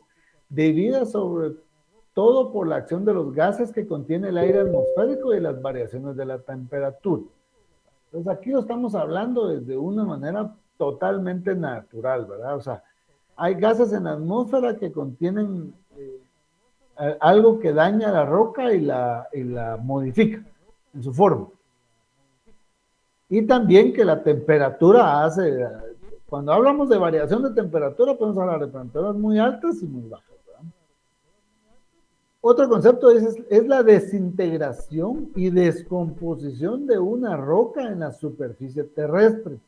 debidas sobre todo por la acción de los gases que contiene el aire atmosférico y las variaciones de la temperatura. Entonces aquí lo estamos hablando desde una manera totalmente natural, ¿verdad? O sea, hay gases en la atmósfera que contienen algo que daña la roca y la modifica en su forma. Y también que la temperatura hace, cuando hablamos de variación de temperatura, podemos hablar de temperaturas muy altas y muy bajas. Otro concepto es la desintegración y descomposición de una roca en la superficie terrestre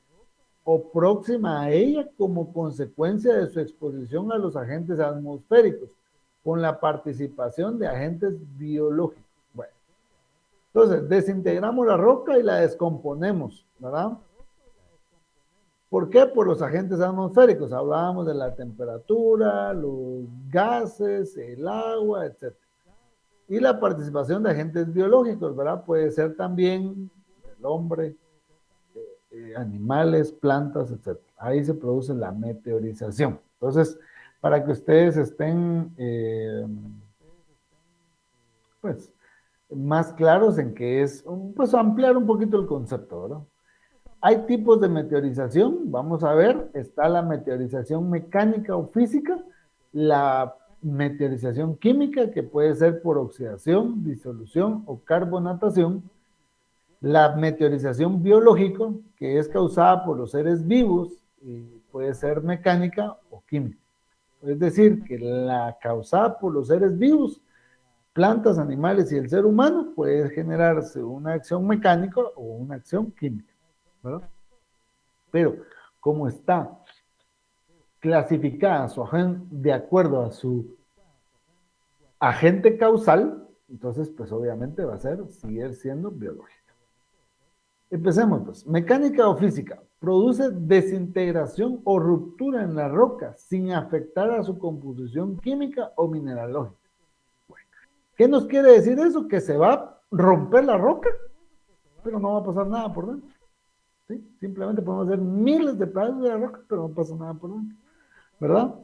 o próxima a ella como consecuencia de su exposición a los agentes atmosféricos, con la participación de agentes biológicos. Bueno, entonces desintegramos la roca y la descomponemos, ¿verdad? ¿Por qué? Por los agentes atmosféricos. Hablábamos de la temperatura, los gases, el agua, etc. Y la participación de agentes biológicos, ¿verdad? Puede ser también el hombre, animales, plantas, etc. Ahí se produce la meteorización. Entonces, para que ustedes estén, pues, más claros en que es, pues, ampliar un poquito el concepto, ¿verdad? Hay tipos de meteorización, vamos a ver, está la meteorización mecánica o física, la meteorización química, que puede ser por oxidación, disolución o carbonatación, la meteorización biológica, que es causada por los seres vivos, y puede ser mecánica o química. Es decir, que la causada por los seres vivos, plantas, animales y el ser humano, puede generarse una acción mecánica o una acción química, ¿verdad? Pero como está clasificada su agente de acuerdo a su agente causal, entonces pues obviamente va a seguir siendo biológica. Empecemos pues. Mecánica o física. Produce desintegración o ruptura en la roca sin afectar a su composición química o mineralógica. Bueno, ¿qué nos quiere decir eso? Que se va a romper la roca, pero no va a pasar nada por dentro. ¿Sí? Simplemente podemos hacer miles de pedazos de la roca, pero no pasa nada por dentro, ¿verdad?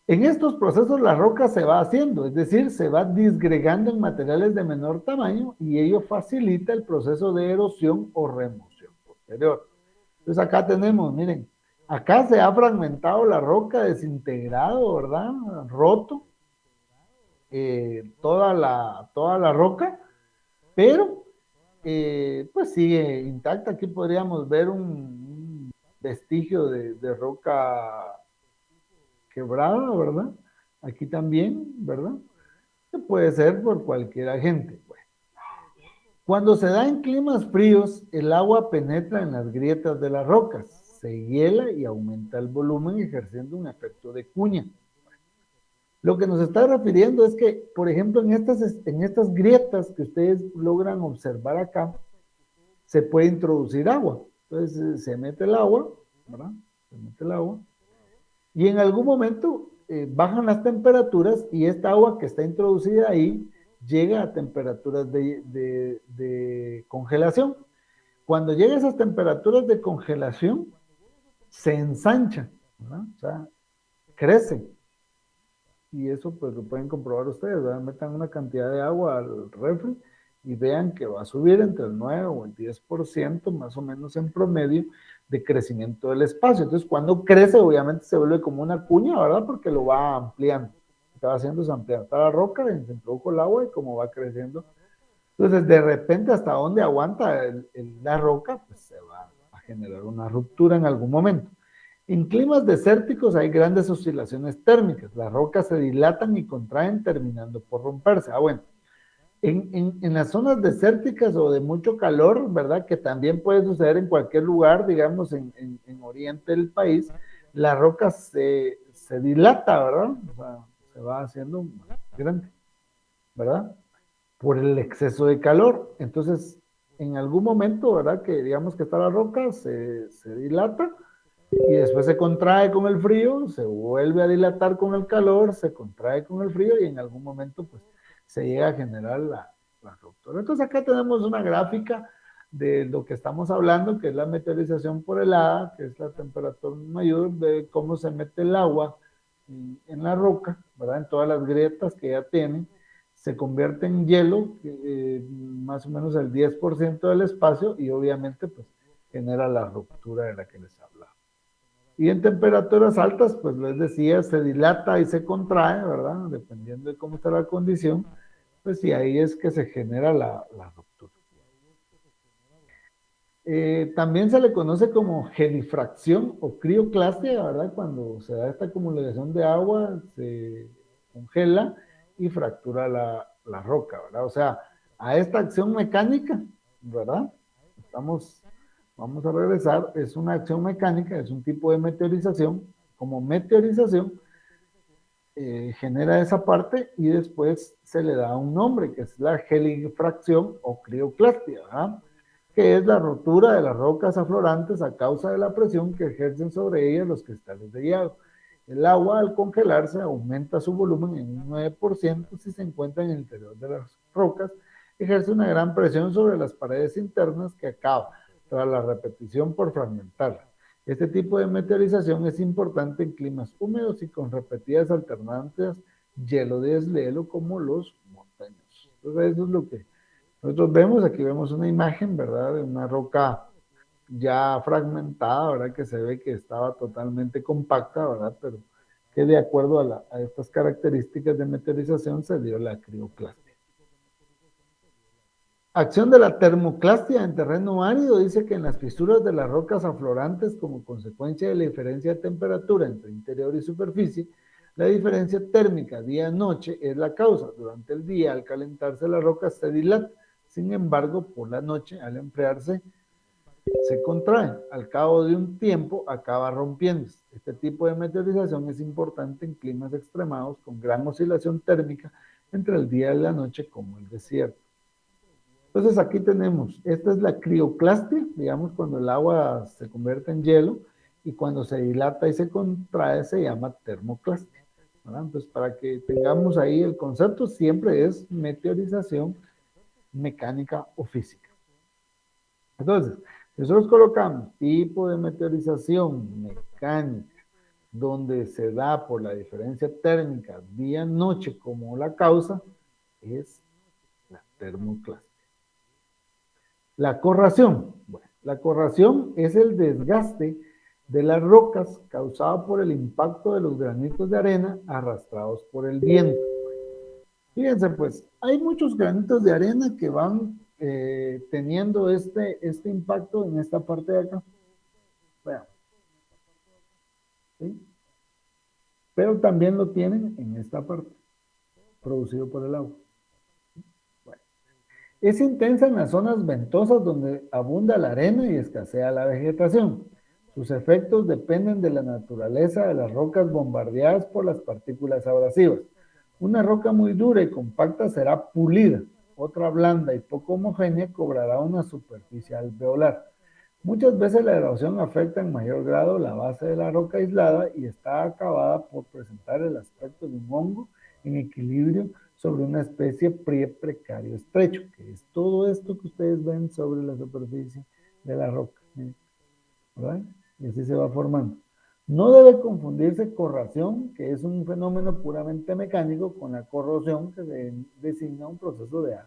En estos procesos la roca se va haciendo, es decir, se va disgregando en materiales de menor tamaño y ello facilita el proceso de erosión o remoción posterior. Entonces acá tenemos, miren, acá se ha fragmentado la roca, desintegrado, ¿verdad? Roto toda la roca, pero pues sigue intacta. Aquí podríamos ver un vestigio de roca quebrada, ¿verdad? Aquí también, ¿verdad? Que puede ser por cualquier agente. Bueno, cuando se da en climas fríos, el agua penetra en las grietas de las rocas, se hiela y aumenta el volumen ejerciendo un efecto de cuña. Lo que nos está refiriendo es que, por ejemplo, en estas grietas que ustedes logran observar acá, se puede introducir agua. Entonces se mete el agua, ¿verdad? Se mete el agua. Y en algún momento bajan las temperaturas y esta agua que está introducida ahí llega a temperaturas de congelación. Cuando llega a esas temperaturas de congelación, se ensancha, ¿verdad? O sea, crece. Y eso pues lo pueden comprobar ustedes, ¿verdad? Metan una cantidad de agua al refri y vean que va a subir entre el 9 o el 10% más o menos en promedio de crecimiento del espacio. Entonces, cuando crece, obviamente se vuelve como una cuña, ¿verdad? Porque lo va ampliando. Lo que va haciendo es ampliar. Está la roca, se introdujo el agua y como va creciendo. Entonces, de repente, hasta donde aguanta la roca, pues se va a generar una ruptura en algún momento. En climas desérticos hay grandes oscilaciones térmicas. Las rocas se dilatan y contraen terminando por romperse. Bueno, en las zonas desérticas o de mucho calor, ¿verdad? Que también puede suceder en cualquier lugar, digamos, en oriente del país, la roca se dilata, ¿verdad? O sea, se va haciendo más grande, ¿verdad? Por el exceso de calor. Entonces, en algún momento, ¿verdad? Que digamos que está la roca, se dilata y después se contrae con el frío, se vuelve a dilatar con el calor, se contrae con el frío y en algún momento pues se llega a generar la ruptura. Entonces acá tenemos una gráfica de lo que estamos hablando, que es la meteorización por helada, que es la temperatura mayor, de cómo se mete el agua en la roca, ¿verdad? En todas las grietas que ya tienen, se convierte en hielo, más o menos el 10% del espacio y obviamente pues genera la ruptura de la que les hablaba. Y en temperaturas altas, pues les decía, se dilata y se contrae, ¿verdad? Dependiendo de cómo está la condición, pues y ahí es que se genera la ruptura. También se le conoce como gelifracción o crioclastia, ¿verdad? Cuando se da esta acumulación de agua, se congela y fractura la roca, ¿verdad? O sea, a esta acción mecánica, ¿verdad? Vamos a regresar, es una acción mecánica, es un tipo de meteorización. Como meteorización, genera esa parte y después se le da un nombre, que es la gelifracción o crioclastia, ¿verdad? Que es la rotura de las rocas aflorantes a causa de la presión que ejercen sobre ellas los cristales de hielo. El agua al congelarse aumenta su volumen en un 9% si se encuentra en el interior de las rocas, ejerce una gran presión sobre las paredes internas que acaba, tras la repetición, por fragmentarlas. Este tipo de meteorización es importante en climas húmedos y con repetidas alternantes hielo-deshielo como los montañosos. Entonces eso es lo que nosotros vemos. Aquí vemos una imagen, ¿verdad? De una roca ya fragmentada, ¿verdad? Que se ve que estaba totalmente compacta, ¿verdad? Pero que de acuerdo a estas características de meteorización se dio la crioclastia. Acción de la termoclastia en terreno árido dice que en las fisuras de las rocas aflorantes, como consecuencia de la diferencia de temperatura entre interior y superficie, la diferencia térmica día-noche es la causa. Durante el día, al calentarse la roca se dilata, sin embargo, por la noche, al enfriarse, se contrae. Al cabo de un tiempo, acaba rompiéndose. Este tipo de meteorización es importante en climas extremados con gran oscilación térmica entre el día y la noche, como el desierto. Entonces aquí tenemos, esta es la crioclastia, digamos cuando el agua se convierte en hielo, y cuando se dilata y se contrae se llama termoclastia, ¿verdad? Entonces para que tengamos ahí el concepto, siempre es meteorización mecánica o física. Entonces, nosotros colocamos tipo de meteorización mecánica, donde se da por la diferencia térmica día-noche como la causa, es la termoclastia. La corración. Bueno, la corración es el desgaste de las rocas causado por el impacto de los granitos de arena arrastrados por el viento. Fíjense pues, hay muchos granitos de arena que van teniendo este impacto en esta parte de acá. Vean. ¿Sí? Pero también lo tienen en esta parte, producido por el agua. Es intensa en las zonas ventosas donde abunda la arena y escasea la vegetación. Sus efectos dependen de la naturaleza de las rocas bombardeadas por las partículas abrasivas. Una roca muy dura y compacta será pulida, otra blanda y poco homogénea cobrará una superficie alveolar. Muchas veces la erosión afecta en mayor grado la base de la roca aislada y está acabada por presentar el aspecto de un hongo en equilibrio sobre una especie precario estrecho, que es todo esto que ustedes ven sobre la superficie de la roca, ¿verdad? Y así se va formando. No debe confundirse corrosión, que es un fenómeno puramente mecánico, con la corrosión, que se designa un proceso de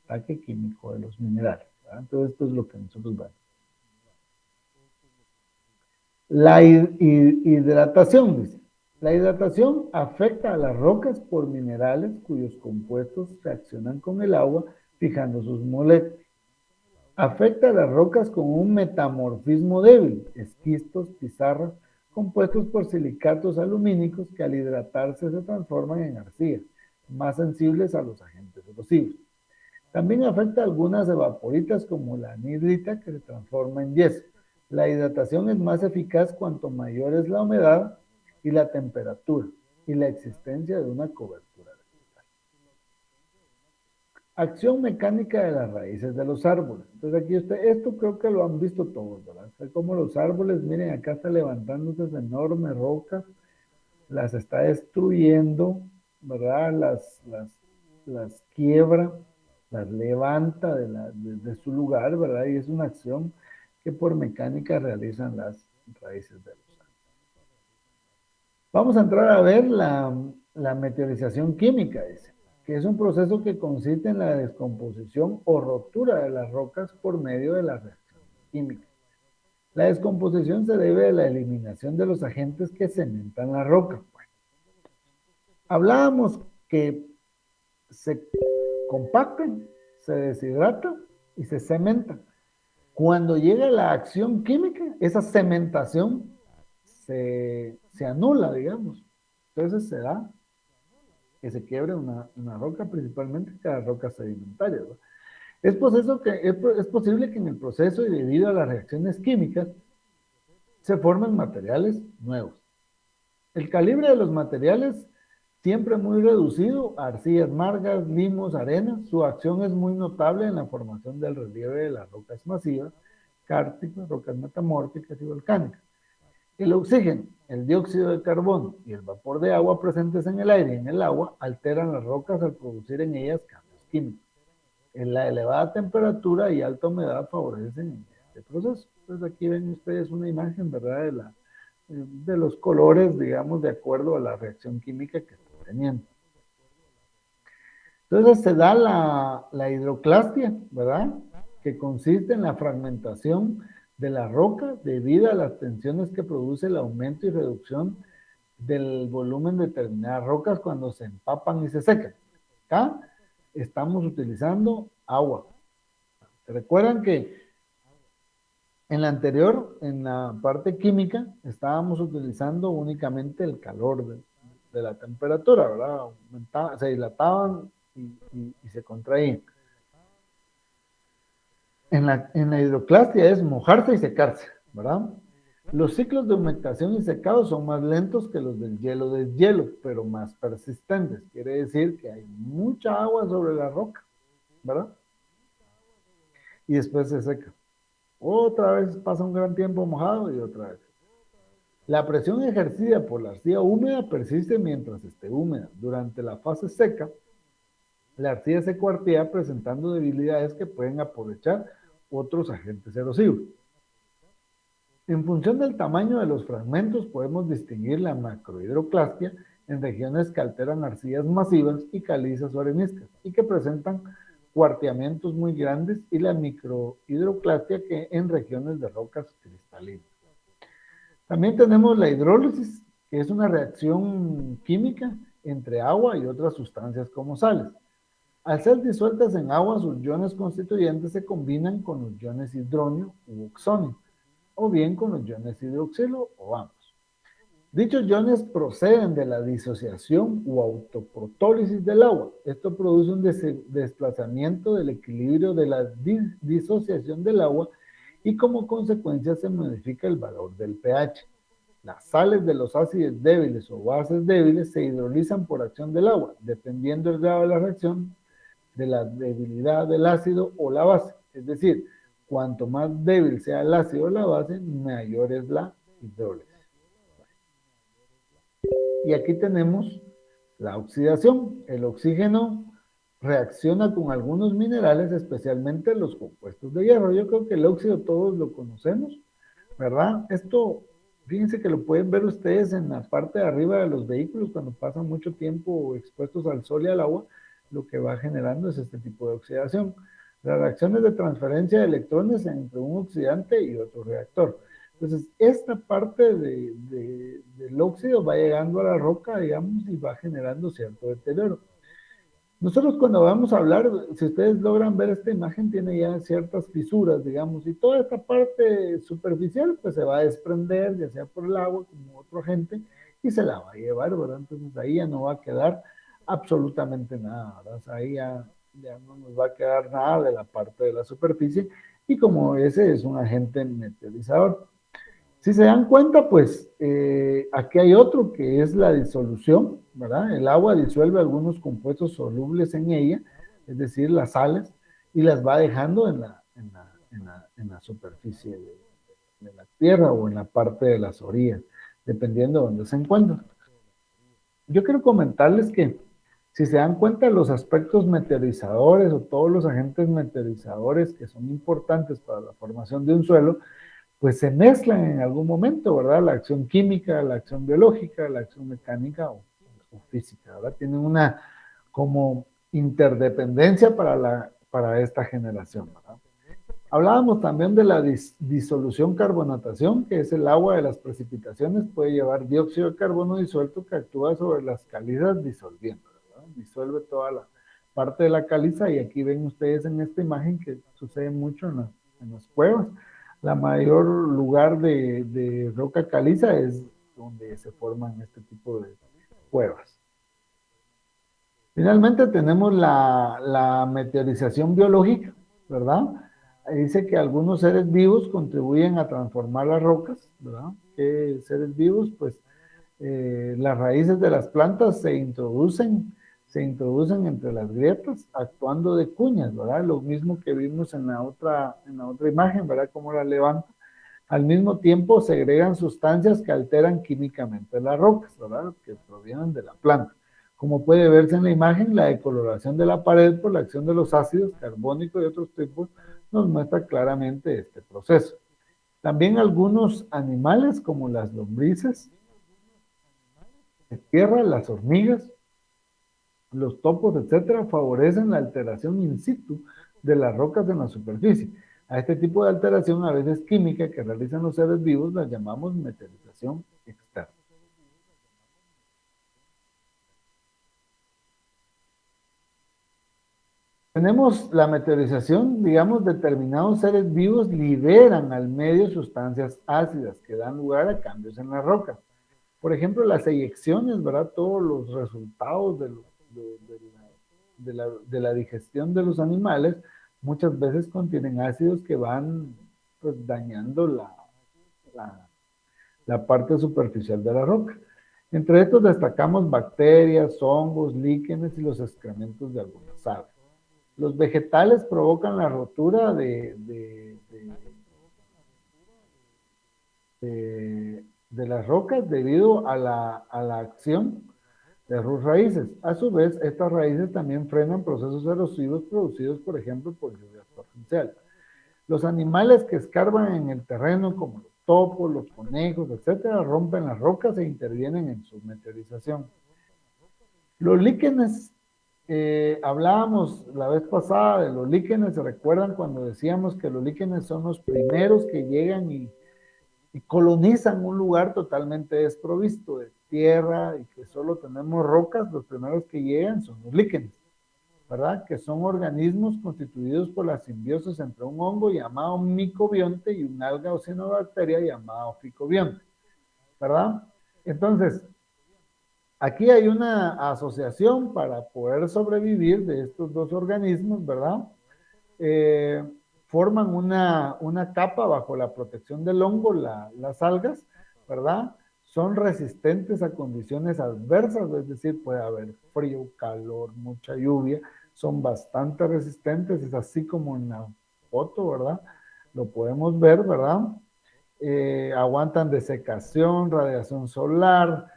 ataque químico de los minerales, ¿verdad? Entonces esto es lo que nosotros vemos. La hidratación, dice. La hidratación afecta a las rocas por minerales cuyos compuestos reaccionan con el agua fijando sus moléculas. Afecta a las rocas con un metamorfismo débil, esquistos, pizarras, compuestos por silicatos alumínicos que al hidratarse se transforman en arcillas, más sensibles a los agentes erosivos. También afecta a algunas evaporitas como la anhidrita que se transforma en yeso. La hidratación es más eficaz cuanto mayor es la humedad y la temperatura y la existencia de una cobertura vegetal. Acción mecánica de las raíces de los árboles. Entonces aquí esto creo que lo han visto todos, ¿verdad? Es como los árboles, miren, acá está levantándose esa enorme roca, las está destruyendo, ¿verdad? Las quiebra, las levanta de su lugar, ¿verdad? Y es una acción que por mecánica realizan las raíces de los árboles. Vamos a entrar a ver la meteorización química, dice, que es un proceso que consiste en la descomposición o rotura de las rocas por medio de la reacción química. La descomposición se debe a la eliminación de los agentes que cementan la roca. Bueno, hablábamos que se compactan, se deshidratan y se cementan. Cuando llega la acción química, esa cementación se anula, digamos. Entonces se da que se quiebre una roca, principalmente cada roca sedimentaria, ¿verdad? Es posible que en el proceso y debido a las reacciones químicas se formen materiales nuevos. El calibre de los materiales siempre muy reducido, arcillas margas, limos, arenas. Su acción es muy notable en la formación del relieve de las rocas masivas, cárticas, rocas metamórficas y volcánicas. El oxígeno, el dióxido de carbono y el vapor de agua presentes en el aire y en el agua alteran las rocas al producir en ellas cambios químicos. En la elevada temperatura y alta humedad favorecen este proceso. Entonces aquí ven ustedes una imagen, ¿verdad? De los colores, digamos, de acuerdo a la reacción química que están teniendo. Entonces se da la hidroclastia, ¿verdad? Que consiste en la fragmentación de la roca debido a las tensiones que produce el aumento y reducción del volumen de determinadas rocas cuando se empapan y se secan. Acá estamos utilizando agua. Recuerdan que en la anterior, en la parte química, estábamos utilizando únicamente el calor de la temperatura, ¿verdad? Se dilataban y se contraían. En la hidroclastia es mojarse y secarse, ¿verdad? Los ciclos de humectación y secado son más lentos que los del hielo, pero más persistentes. Quiere decir que hay mucha agua sobre la roca, ¿verdad? Y después se seca. Otra vez pasa un gran tiempo mojado y otra vez. La presión ejercida por la arcilla húmeda persiste mientras esté húmeda. Durante la fase seca, la arcilla se cuartea presentando debilidades que pueden aprovechar otros agentes erosivos. En función del tamaño de los fragmentos podemos distinguir la macrohidroclastia en regiones que alteran arcillas masivas y calizas o areniscas y que presentan cuarteamientos muy grandes, y la microhidroclastia que en regiones de rocas cristalinas. También tenemos la hidrólisis, que es una reacción química entre agua y otras sustancias como sales. Al ser disueltas en agua, sus iones constituyentes se combinan con los iones hidronio u oxonio, o bien con los iones hidroxilo o ambos. Dichos iones proceden de la disociación u autoprotólisis del agua. Esto produce un desplazamiento del equilibrio de la disociación del agua y como consecuencia se modifica el valor del pH. Las sales de los ácidos débiles o bases débiles se hidrolizan por acción del agua, dependiendo del grado de la reacción, de la debilidad del ácido o la base. Es decir, cuanto más débil sea el ácido o la base, mayor es la hidrólisis. Y aquí tenemos la oxidación. El oxígeno reacciona con algunos minerales, especialmente los compuestos de hierro. Yo creo que el óxido todos lo conocemos, ¿verdad? Esto, fíjense que lo pueden ver ustedes en la parte de arriba de los vehículos cuando pasan mucho tiempo expuestos al sol y al agua, lo que va generando es este tipo de oxidación. Las reacciones de transferencia de electrones entre un oxidante y otro reactor. Entonces, esta parte del óxido va llegando a la roca, digamos, y va generando cierto deterioro. Nosotros cuando vamos a hablar, si ustedes logran ver esta imagen, tiene ya ciertas fisuras, digamos, y toda esta parte superficial pues se va a desprender, ya sea por el agua, como otro agente, y se la va a llevar, ¿verdad? Entonces ahí ya no va a quedar absolutamente nada, ¿verdad? O sea, ahí ya no nos va a quedar nada de la parte de la superficie, y como ese es un agente meteorizador. Si se dan cuenta, pues aquí hay otro que es la disolución, ¿verdad? El agua disuelve algunos compuestos solubles en ella, es decir, las sales, y las va dejando en la superficie de la tierra o en la parte de las orillas, dependiendo de dónde se encuentran. Yo quiero comentarles que si se dan cuenta los aspectos meteorizadores o todos los agentes meteorizadores que son importantes para la formación de un suelo, pues se mezclan en algún momento, ¿verdad? La acción química, la acción biológica, la acción mecánica o física, ¿verdad? Tienen una como interdependencia para esta generación, ¿verdad? Hablábamos también de la disolución carbonatación, que es el agua de las precipitaciones, puede llevar dióxido de carbono disuelto que actúa sobre las calizas disolviendo, ¿verdad? Disuelve toda la parte de la caliza y aquí ven ustedes en esta imagen que sucede mucho en las cuevas. La mayor lugar de roca caliza es donde se forman este tipo de cuevas. Finalmente tenemos la meteorización biológica, ¿verdad? Ahí dice que algunos seres vivos contribuyen a transformar las rocas, ¿verdad? ¿Qué seres vivos? Pues las raíces de las plantas se introducen entre las grietas, actuando de cuñas, ¿verdad? Lo mismo que vimos en la otra imagen, ¿verdad? Cómo la levanta. Al mismo tiempo segregan sustancias que alteran químicamente las rocas, ¿verdad? Que provienen de la planta. Como puede verse en la imagen, la decoloración de la pared por la acción de los ácidos carbónicos y otros tipos nos muestra claramente este proceso. También algunos animales como las lombrices de tierra, las hormigas, los topos, etcétera, favorecen la alteración in situ de las rocas en la superficie. A este tipo de alteración, a veces química, que realizan los seres vivos, la llamamos meteorización externa. Tenemos la meteorización, digamos, determinados seres vivos liberan al medio sustancias ácidas que dan lugar a cambios en las rocas. Por ejemplo, las eyecciones, ¿verdad? Todos los resultados de la digestión de los animales muchas veces contienen ácidos que van pues, dañando la, la parte superficial de la roca. Entre estos destacamos bacterias, hongos, líquenes y los excrementos de algunas aves. Los vegetales provocan la rotura de las rocas debido a la acción de sus raíces. A su vez, estas raíces también frenan procesos erosivos producidos, por ejemplo, por lluvia torrencial. Los animales que escarban en el terreno, como los topos, los conejos, etcétera, rompen las rocas e intervienen en su meteorización. Los líquenes, hablábamos la vez pasada de los líquenes, ¿se recuerdan cuando decíamos que los líquenes son los primeros que llegan y colonizan un lugar totalmente desprovisto de tierra y que solo tenemos rocas? Los primeros que llegan son los líquenes, ¿verdad? Que son organismos constituidos por la simbiosis entre un hongo llamado micobionte y un alga o cianobacteria llamada ficobionte, ¿verdad? Entonces, aquí hay una asociación para poder sobrevivir de estos dos organismos, ¿verdad? Eh, Forman una capa bajo la protección del hongo, las algas, ¿verdad? Son resistentes a condiciones adversas, es decir, puede haber frío, calor, mucha lluvia, son bastante resistentes, es así como en la foto, ¿verdad? lo podemos ver, ¿verdad? Aguantan desecación, radiación solar,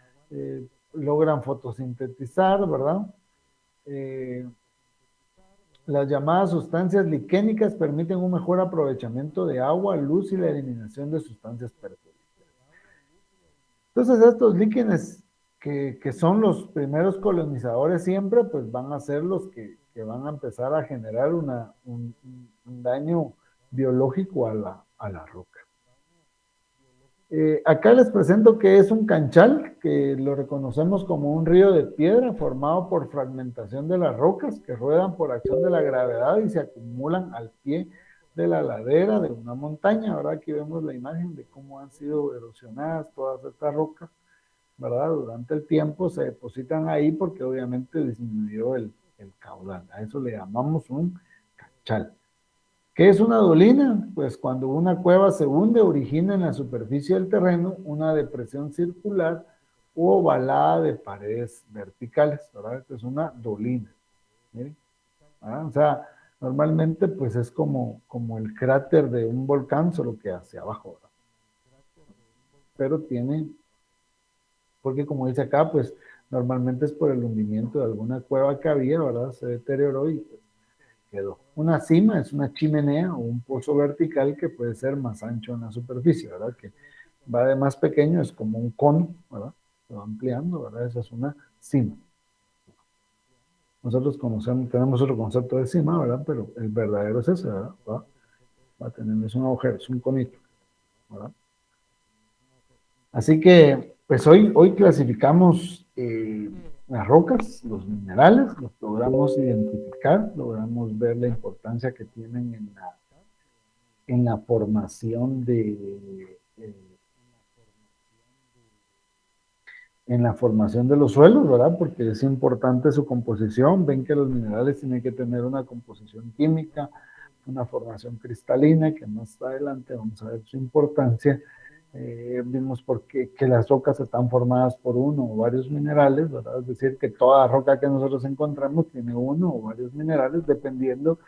logran fotosintetizar, ¿verdad? Eh, las llamadas sustancias liquénicas permiten un mejor aprovechamiento de agua, luz y la eliminación de sustancias perjudiciales. Entonces, estos líquenes que son los primeros colonizadores siempre, pues van a ser los que van a empezar a generar un daño biológico a la roca. Acá les presento que es un canchal, que lo reconocemos como un río de piedra formado por fragmentación de las rocas que ruedan por acción de la gravedad y se acumulan al pie de la ladera de una montaña. Ahora aquí vemos la imagen de cómo han sido erosionadas todas estas rocas, ¿verdad? Durante el tiempo se depositan ahí porque obviamente disminuyó el caudal. A eso le llamamos un canchal. ¿Qué es una dolina? Pues cuando una cueva se hunde, origina en la superficie del terreno una depresión circular u ovalada de paredes verticales, ¿verdad? Esto es una dolina. ¿Sí? O sea, normalmente pues es como el cráter de un volcán, solo que hacia abajo, ¿verdad? Pero tiene, porque como dice acá, pues normalmente es por el hundimiento de alguna cueva que había, ¿verdad? Se deterioró y pues, quedó. Una cima es una chimenea o un pozo vertical que puede ser más ancho en la superficie, ¿verdad? Que va de más pequeño, es como un cono, ¿verdad? Se va ampliando, ¿verdad? Esa es una cima. Nosotros conocemos, tenemos otro concepto de cima, ¿verdad? Pero el verdadero es ese, ¿verdad? Va a tener, es un agujero, es un conito, ¿verdad? Así que, pues hoy clasificamos las rocas, los minerales, los logramos identificar, logramos ver la importancia que tienen en la formación en la formación de los suelos, ¿verdad? Porque es importante su composición. Ven que los minerales tienen que tener una composición química, una formación cristalina, que más adelante vamos a ver su importancia. Vimos que las rocas están formadas por uno o varios minerales, ¿verdad? Es decir, que toda roca que nosotros encontramos tiene uno o varios minerales, dependiendo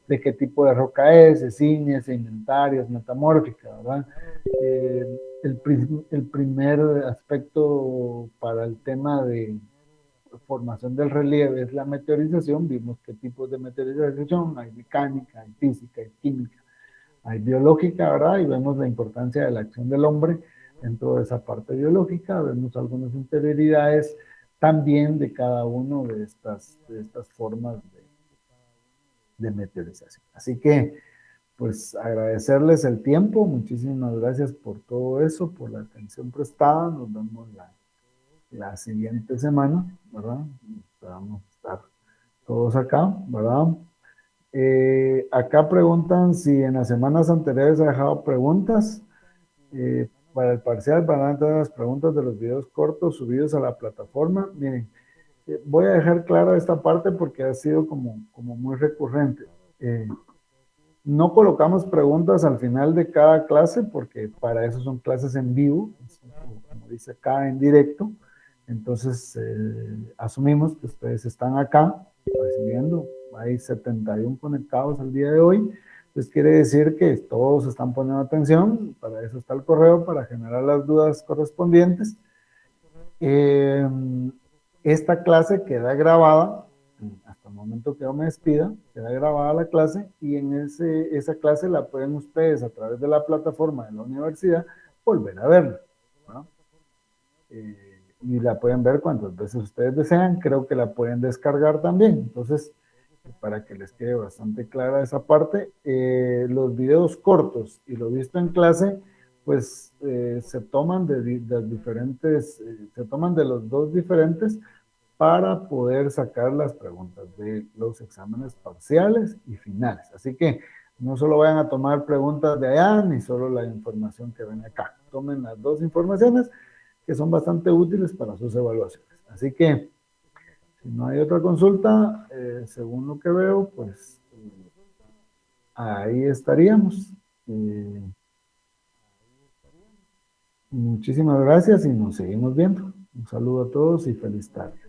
de qué tipo de roca es ígnea, sedimentaria, es metamórfica, ¿verdad? El primer aspecto para el tema de formación del relieve es la meteorización. Vimos qué tipos de meteorización hay: mecánica, hay física, hay química, hay biológica, ¿verdad? Y vemos la importancia de la acción del hombre dentro de esa parte biológica. Vemos algunas interioridades también de cada uno de estas formas de meteorización. Así que, pues agradecerles el tiempo, muchísimas gracias por todo eso, por la atención prestada. Nos vemos la siguiente semana, ¿verdad? Esperamos estar todos acá, ¿verdad? Acá preguntan si en las semanas anteriores ha dejado preguntas. Para el parcial van a entrar las preguntas de los videos cortos subidos a la plataforma. Miren, voy a dejar clara esta parte porque ha sido como muy recurrente. No colocamos preguntas al final de cada clase porque para eso son clases en vivo, como dice acá, en directo. Entonces, asumimos que ustedes están acá recibiendo. Hay 71 conectados al día de hoy. Entonces, quiere decir que todos están poniendo atención. Para eso está el correo, para generar las dudas correspondientes. Esta clase queda grabada hasta el momento que yo me despida, queda grabada la clase y en esa clase la pueden ustedes a través de la plataforma de la universidad volver a verla, ¿no? Y la pueden ver cuantas veces ustedes desean. Creo que la pueden descargar también. Entonces, para que les quede bastante clara esa parte, los videos cortos y lo visto en clase, pues se toman se toman de los dos diferentes para poder sacar las preguntas de los exámenes parciales y finales. Así que no solo vayan a tomar preguntas de allá, ni solo la información que ven acá. Tomen las dos informaciones que son bastante útiles para sus evaluaciones. Así que, si no hay otra consulta, según lo que veo, pues ahí estaríamos. Muchísimas gracias y nos seguimos viendo. Un saludo a todos y feliz tarde.